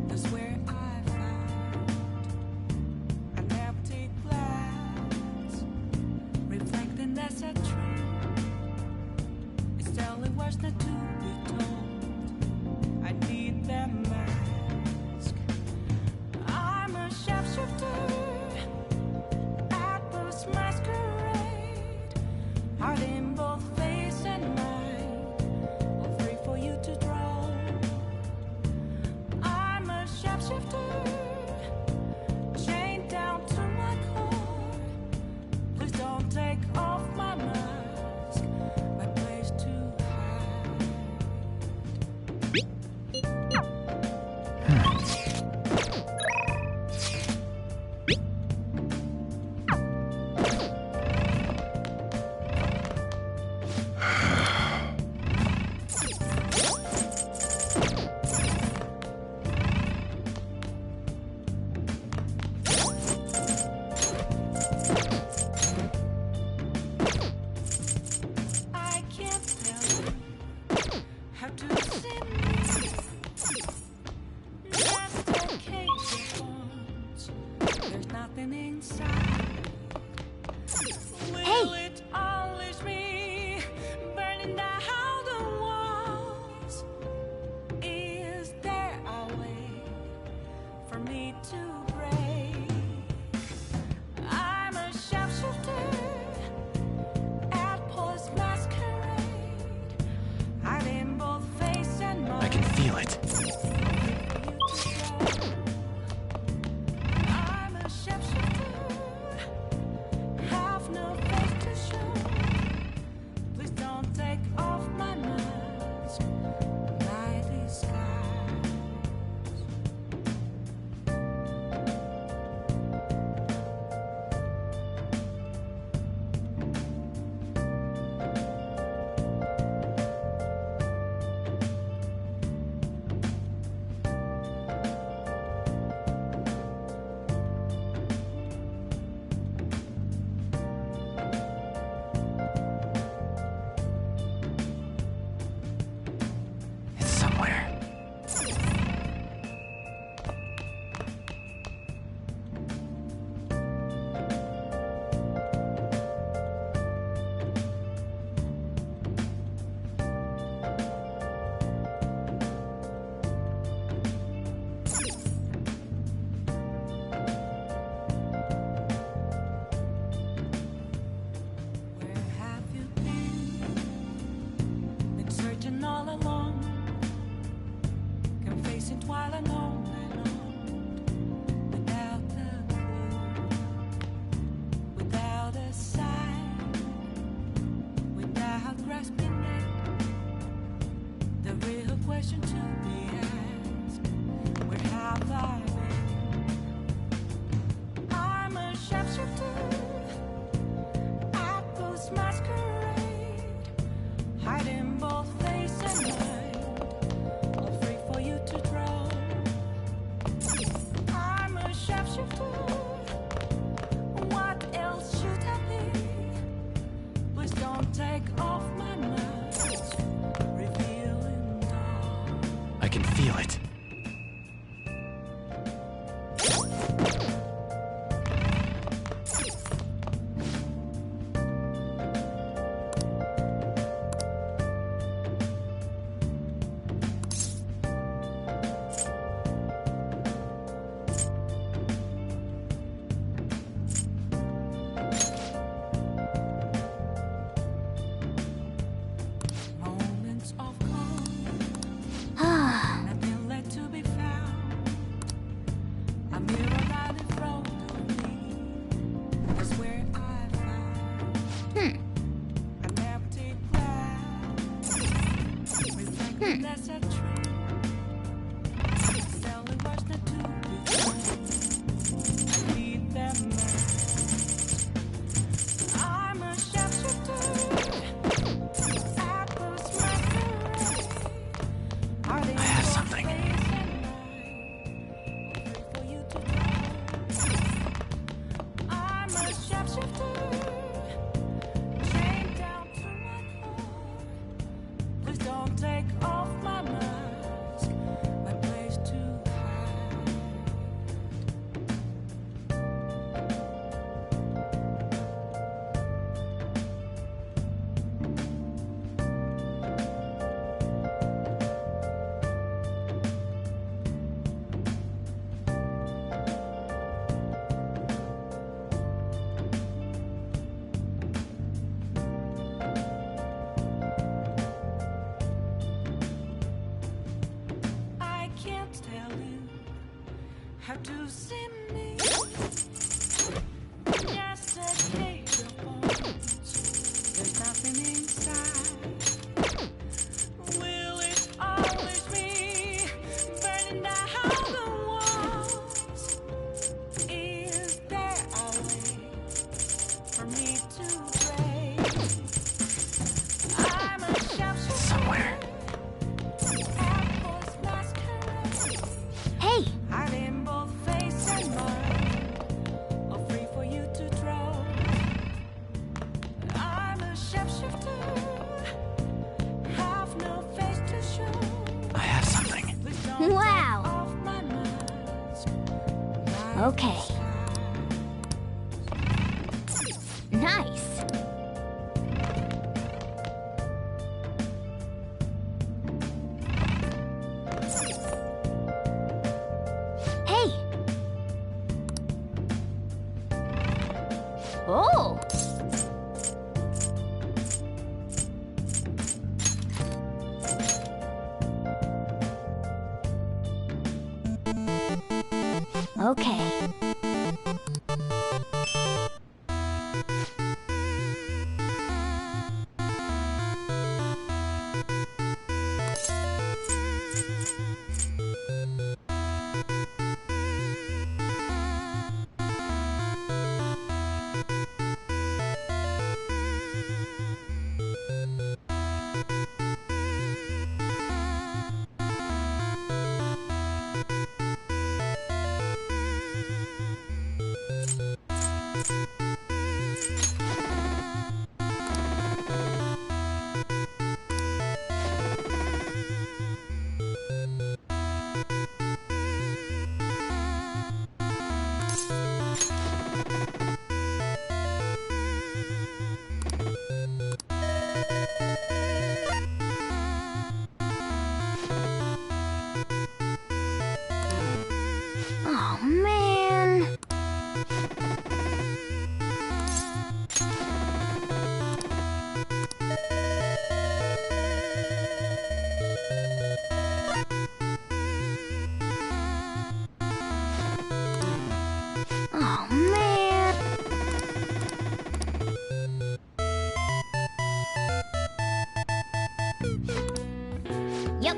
That's where I found an empty glass, reflecting that's a truth. It's telling words not to be told. I need that mask. I'm a shapeshifter at this masquerade, hiding both face and mind, all free for you to draw. I'm a shapeshifter, chained down to my core. Please don't take off my mask, my place to I can't tell you how to see me. Just a cage of bones. There's nothing inside. Will it unleash me, burning down the walls? Is there a way for me to break? I'm a shapeshifter at Paul's masquerade, hiding both face and mind. I can feel it. I'm a shapeshifter, have no face to show. Please don't take off my mask, my disguise. It's somewhere. Where have you been searching all along, confessing while alone and on, without a clue, without a sign, without grasping it. The real question to be asked: where have I been? I'm a shapeshifter at this masquerade, hiding both face and mind, all free for you to draw. I'm a shapeshifter, what else should I be? Please don't take off my mask, revealing dawn. I can feel it. Moments of calm, nothing left to be found. A mirror right in front of me, that's where I found an empty glass, reflecting that's a truth. Telling words not to be told. I need them mask. I'm a shapeshifter at this masquerade, hiding I have something. both face and mind, all free for you to draw. I'm a shapeshifter, chained down to my core. Please don't take off my mask. have to see me. Yesterday, your bones, there's nothing inside. Will it always be burning down the walls? Is there a way for me to break? I'm a chef somewhere. Hey! I'm in both face and mind, all free for you to draw. I'm a shapeshifter, have no face to show. I have something. Wow! Okay. Nice! Hey! Oh! Okay. Oh, man. Oh, man. Yep.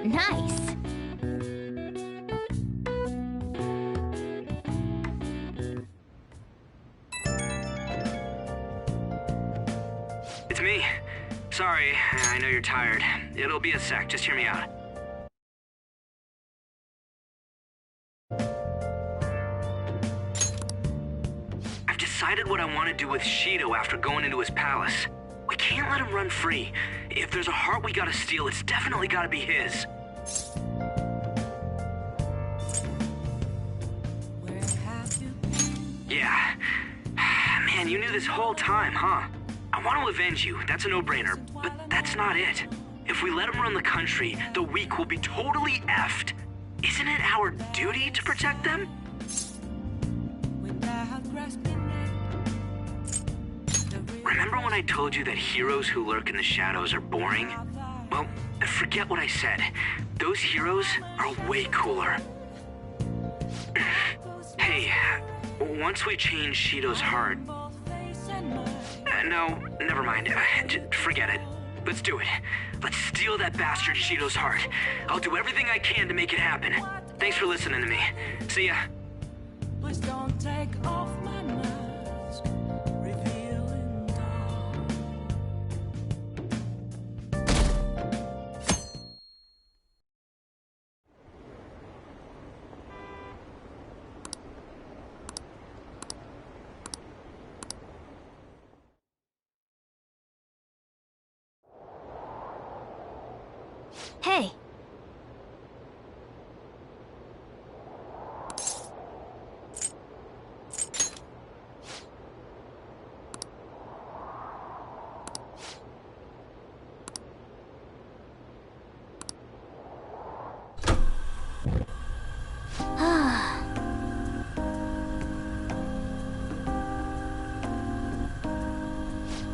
Nice. It's me. Sorry, I know you're tired. It'll be a sec, just hear me out. I've decided what I want to do with Shido after going into his palace. We can't let him run free. If there's a heart we gotta steal, it's definitely gotta be his. Yeah. Man, you knew this whole time, huh? I want to avenge you, that's a no-brainer, but that's not it. If we let him run the country, the weak will be totally effed. Isn't it our duty to protect them? Remember when I told you that heroes who lurk in the shadows are boring? Well, forget what I said. Those heroes are way cooler. Hey, once we change Shido's heart... no, never mind. Forget it. Let's do it. Let's steal that bastard Shido's heart. I'll do everything I can to make it happen. Thanks for listening to me. See ya. Please don't take off my mask, revealing dawn. Hey!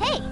Hey!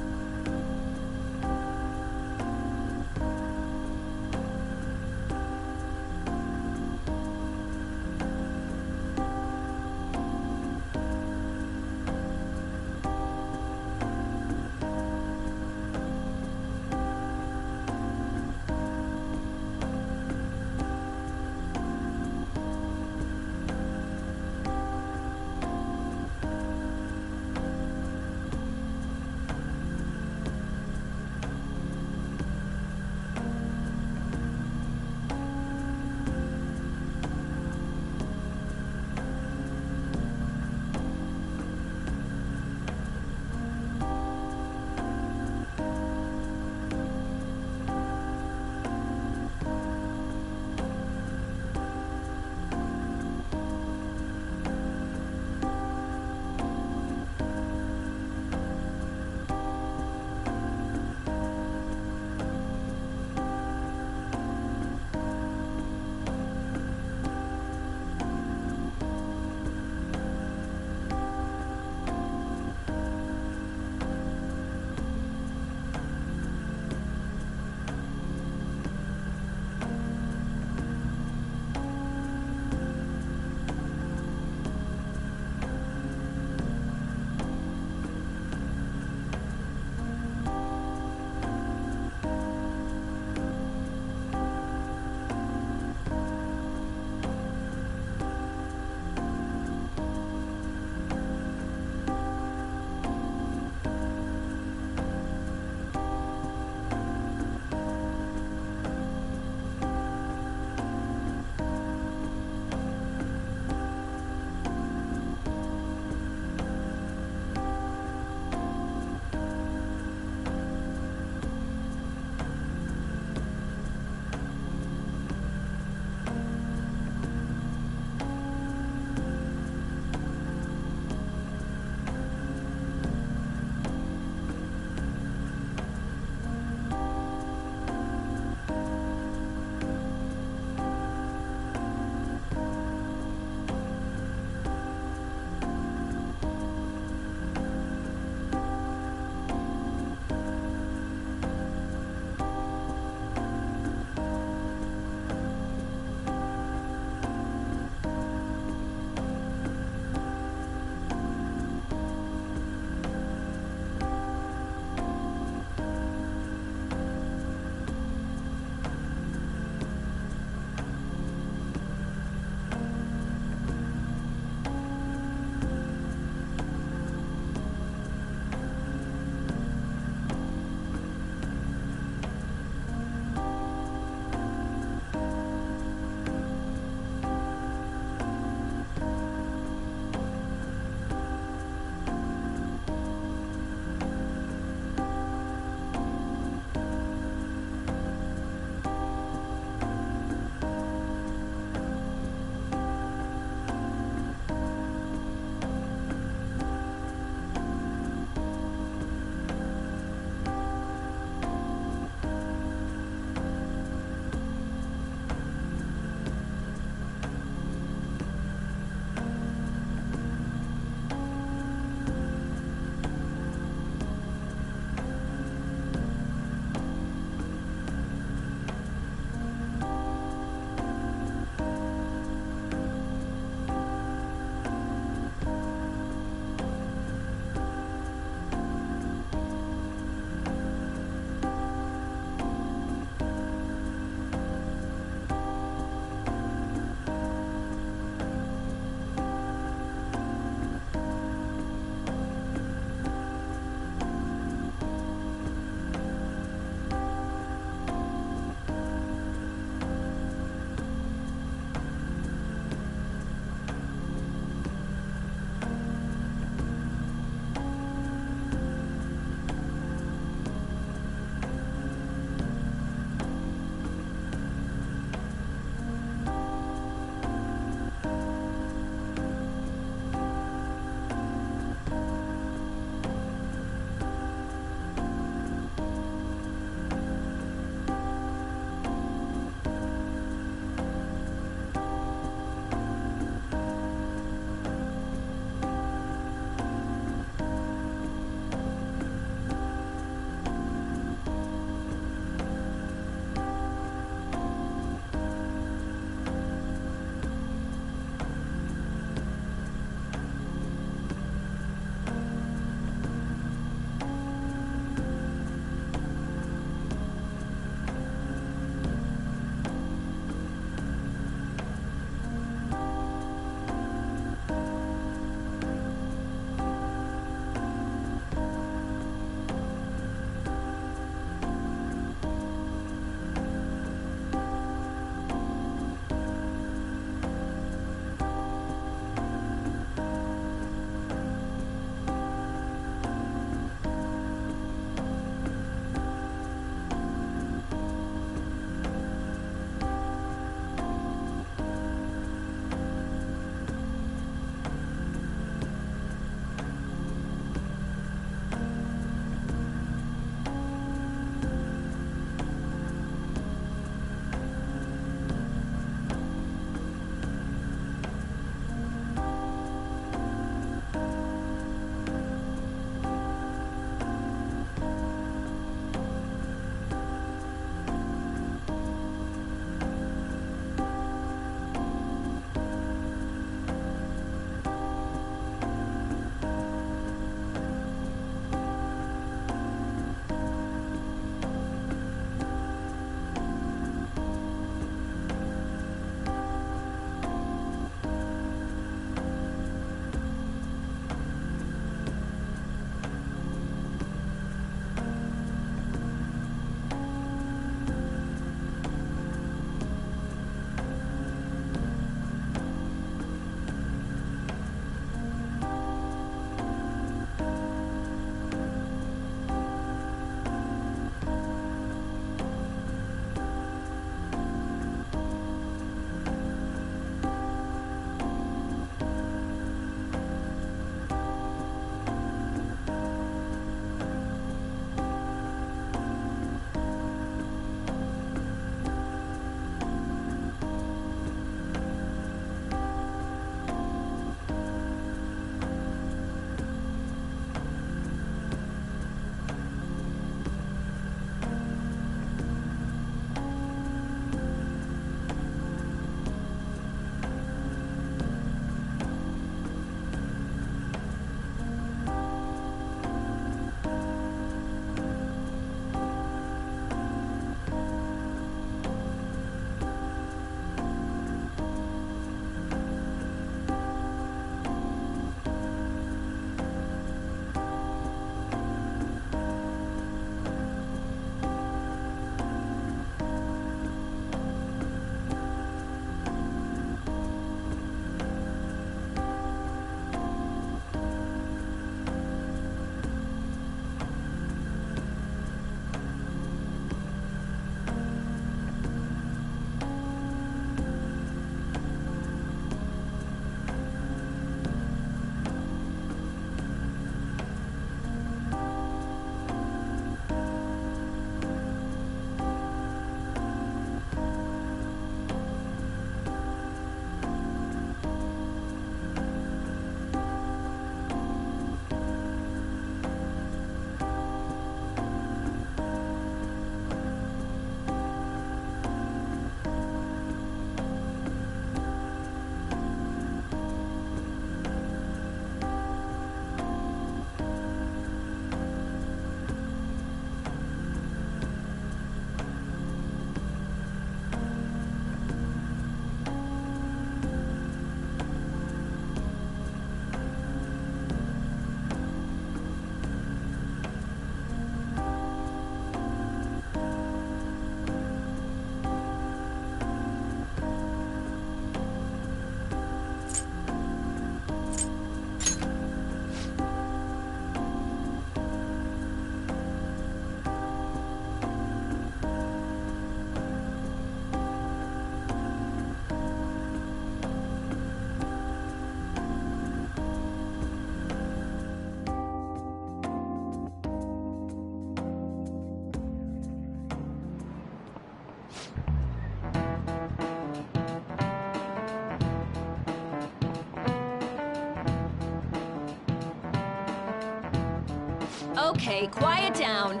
Okay, quiet down.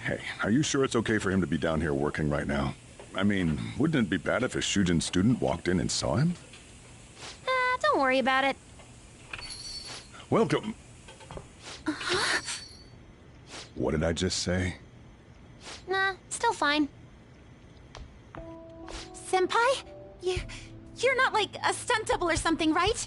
Hey, are you sure it's okay for him to be down here working right now? I mean, wouldn't it be bad if a Shujin student walked in and saw him? Don't worry about it. Welcome. What did I just say? Nah, still fine. Senpai? You're not like a stunt double or something, right?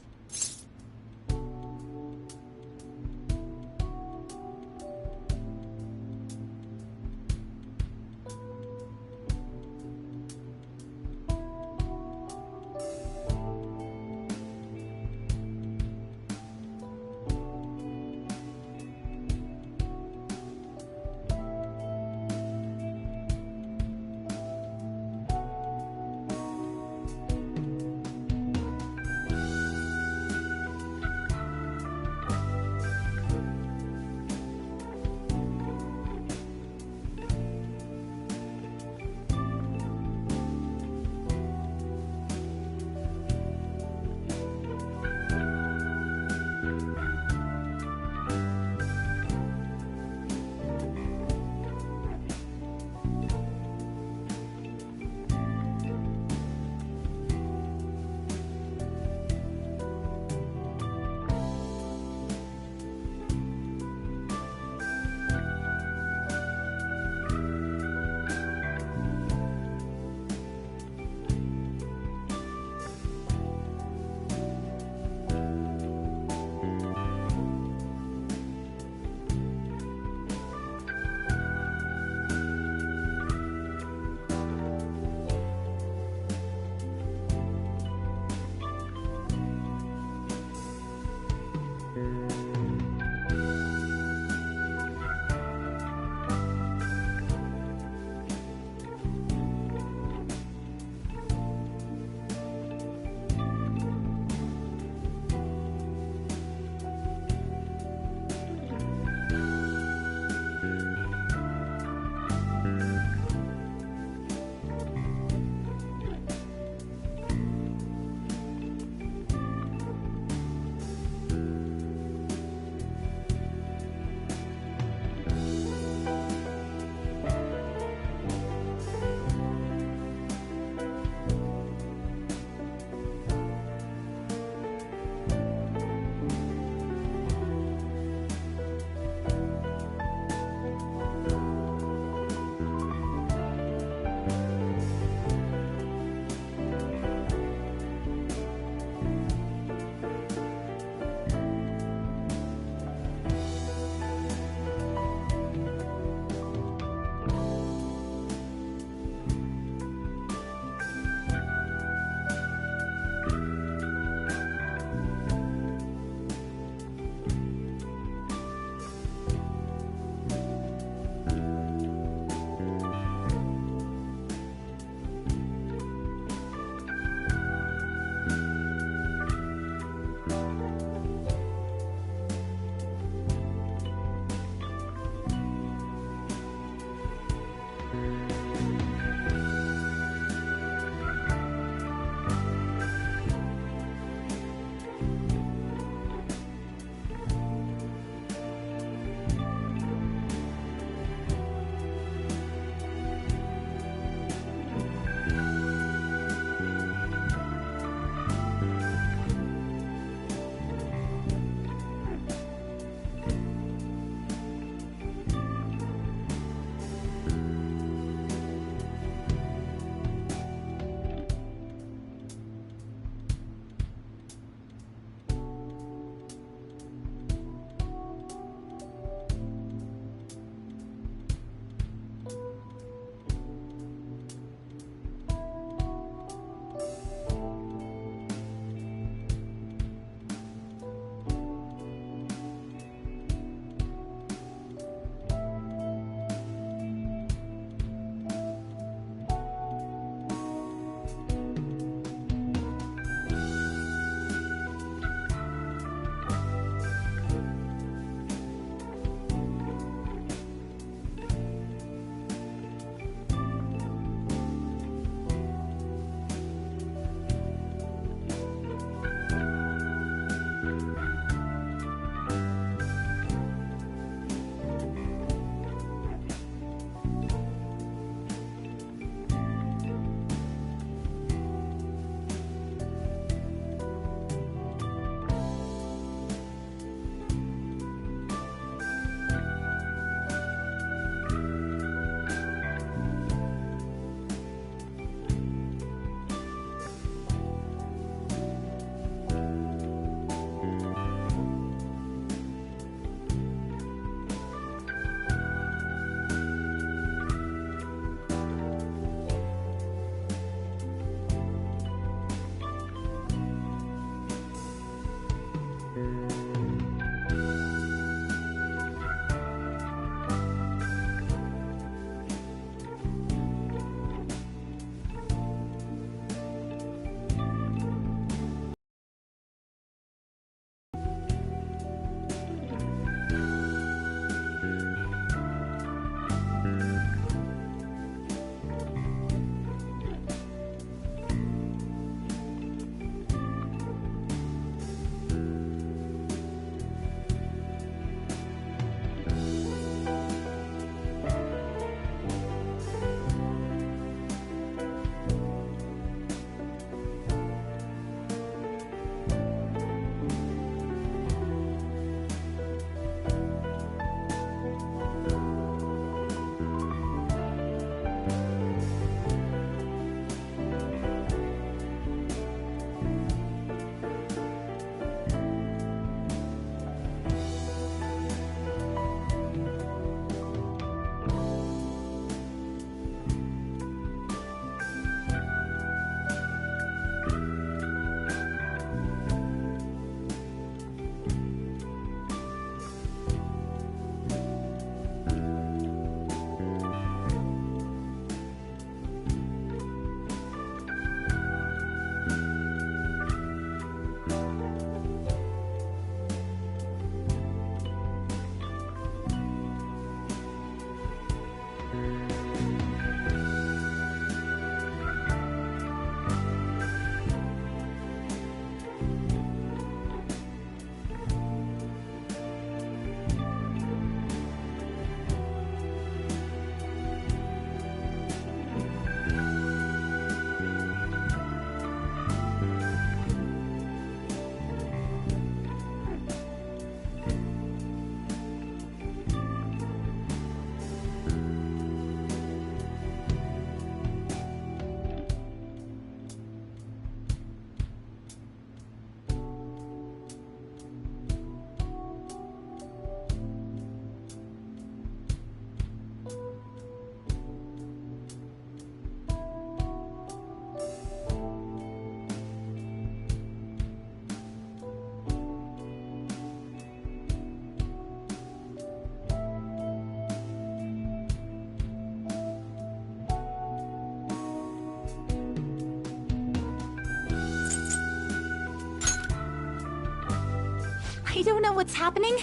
don't know what's happening,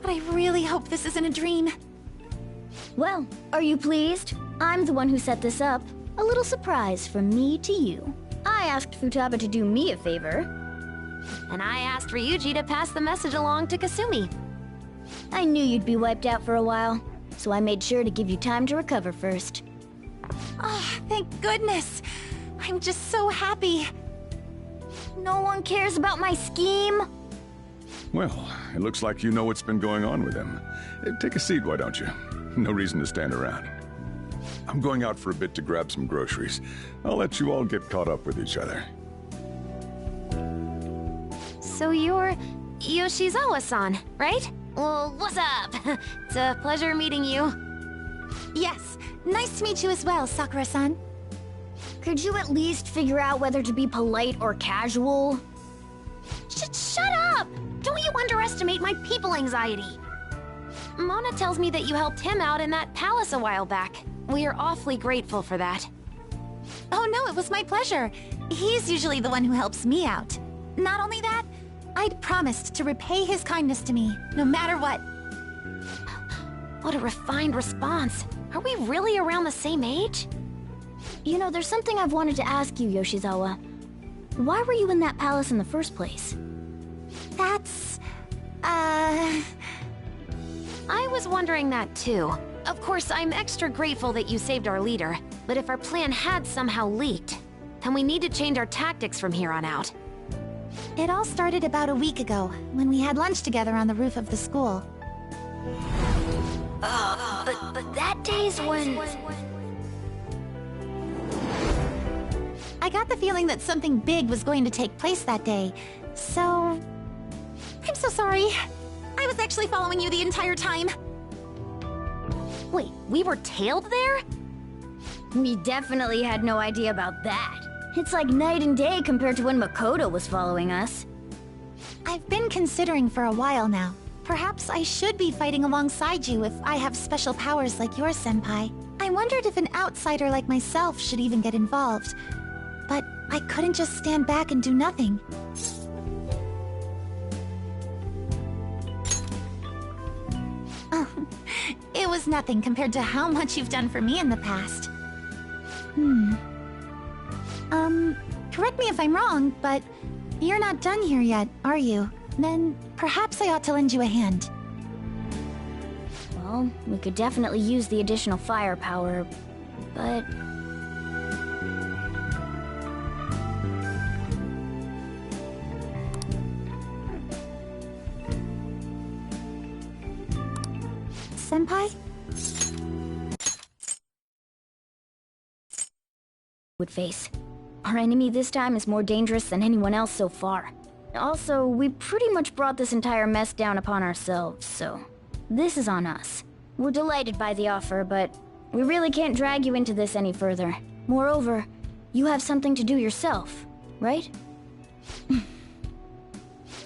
but I really hope this isn't a dream. Well, are you pleased? I'm the one who set this up. A little surprise from me to you. I asked Futaba to do me a favor. And I asked Ryuji to pass the message along to Kasumi. I knew you'd be wiped out for a while, so I made sure to give you time to recover first. Oh, thank goodness. I'm just so happy. No one cares about my scheme? Well, it looks like you know what's been going on with him. Take a seat, why don't you? No reason to stand around. I'm going out for a bit to grab some groceries. I'll let you all get caught up with each other. So you're Yoshizawa-san, right? Well, what's up? It's a pleasure meeting you. Yes, nice to meet you as well, Sakura-san. Could you at least figure out whether to be polite or casual? Shut up! Don't you underestimate my people anxiety. Mona tells me that you helped him out in that palace a while back. We are awfully grateful for that. Oh no, it was my pleasure. He's usually the one who helps me out. Not only that, I'd promised to repay his kindness to me, no matter what. What a refined response. Are we really around the same age? You know, there's something I've wanted to ask you, Yoshizawa. Why were you in that palace in the first place? That's... I was wondering that too. Of course, I'm extra grateful that you saved our leader, but if our plan had somehow leaked, then we need to change our tactics from here on out. It all started about a week ago, when we had lunch together on the roof of the school. But that day's when... I got the feeling that something big was going to take place that day, so... I'm so sorry. I was actually following you the entire time. Wait, we were tailed there? We definitely had no idea about that. It's like night and day compared to when Makoto was following us. I've been considering for a while now. Perhaps I should be fighting alongside you if I have special powers like yours, Senpai. I wondered if an outsider like myself should even get involved. But I couldn't just stand back and do nothing. It was nothing compared to how much you've done for me in the past. Correct me if I'm wrong, but you're not done here yet, are you? Then perhaps I ought to lend you a hand. Well, we could definitely use the additional firepower, but... Senpai? Would face. Our enemy this time is more dangerous than anyone else so far. Also, we pretty much brought this entire mess down upon ourselves, so... this is on us. We're delighted by the offer, but we really can't drag you into this any further. Moreover, you have something to do yourself, right?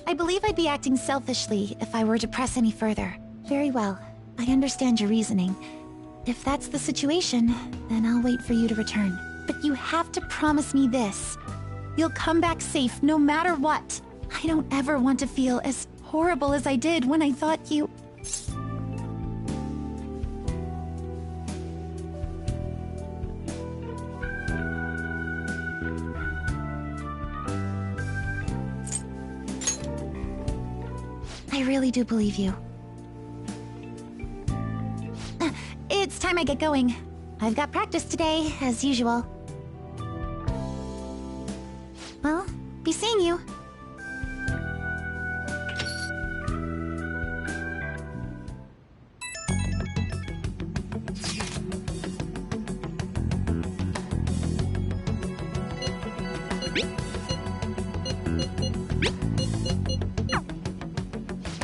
I believe I'd be acting selfishly if I were to press any further. Very well. I understand your reasoning. If that's the situation, then I'll wait for you to return. But you have to promise me this. You'll come back safe no matter what. I don't ever want to feel as horrible as I did when I thought you... I really do believe you. It's time I get going. I've got practice today, as usual. Well, be seeing you.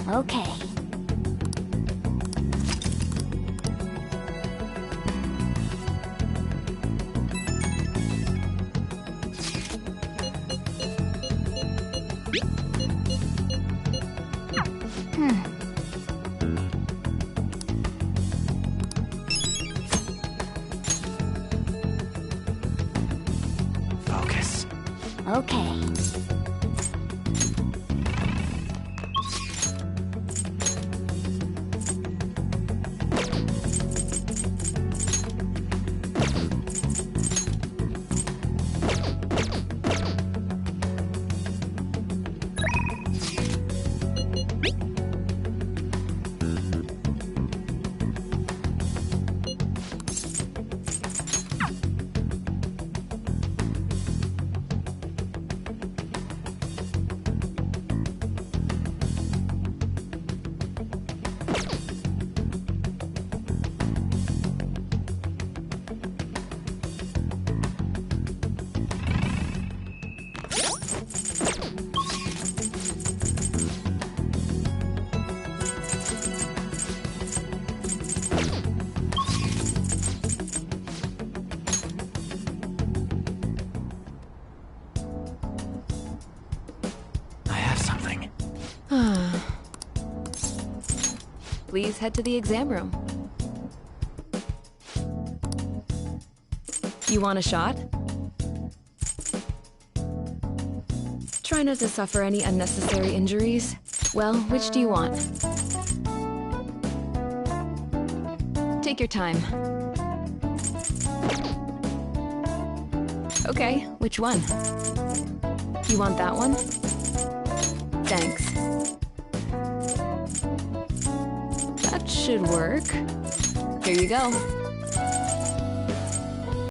Okay. Focus. Okay. Please head to the exam room. You want a shot? Try not to suffer any unnecessary injuries. Well, which do you want? Take your time. Okay, which one? You want that one? Thanks. That should work. Here you go.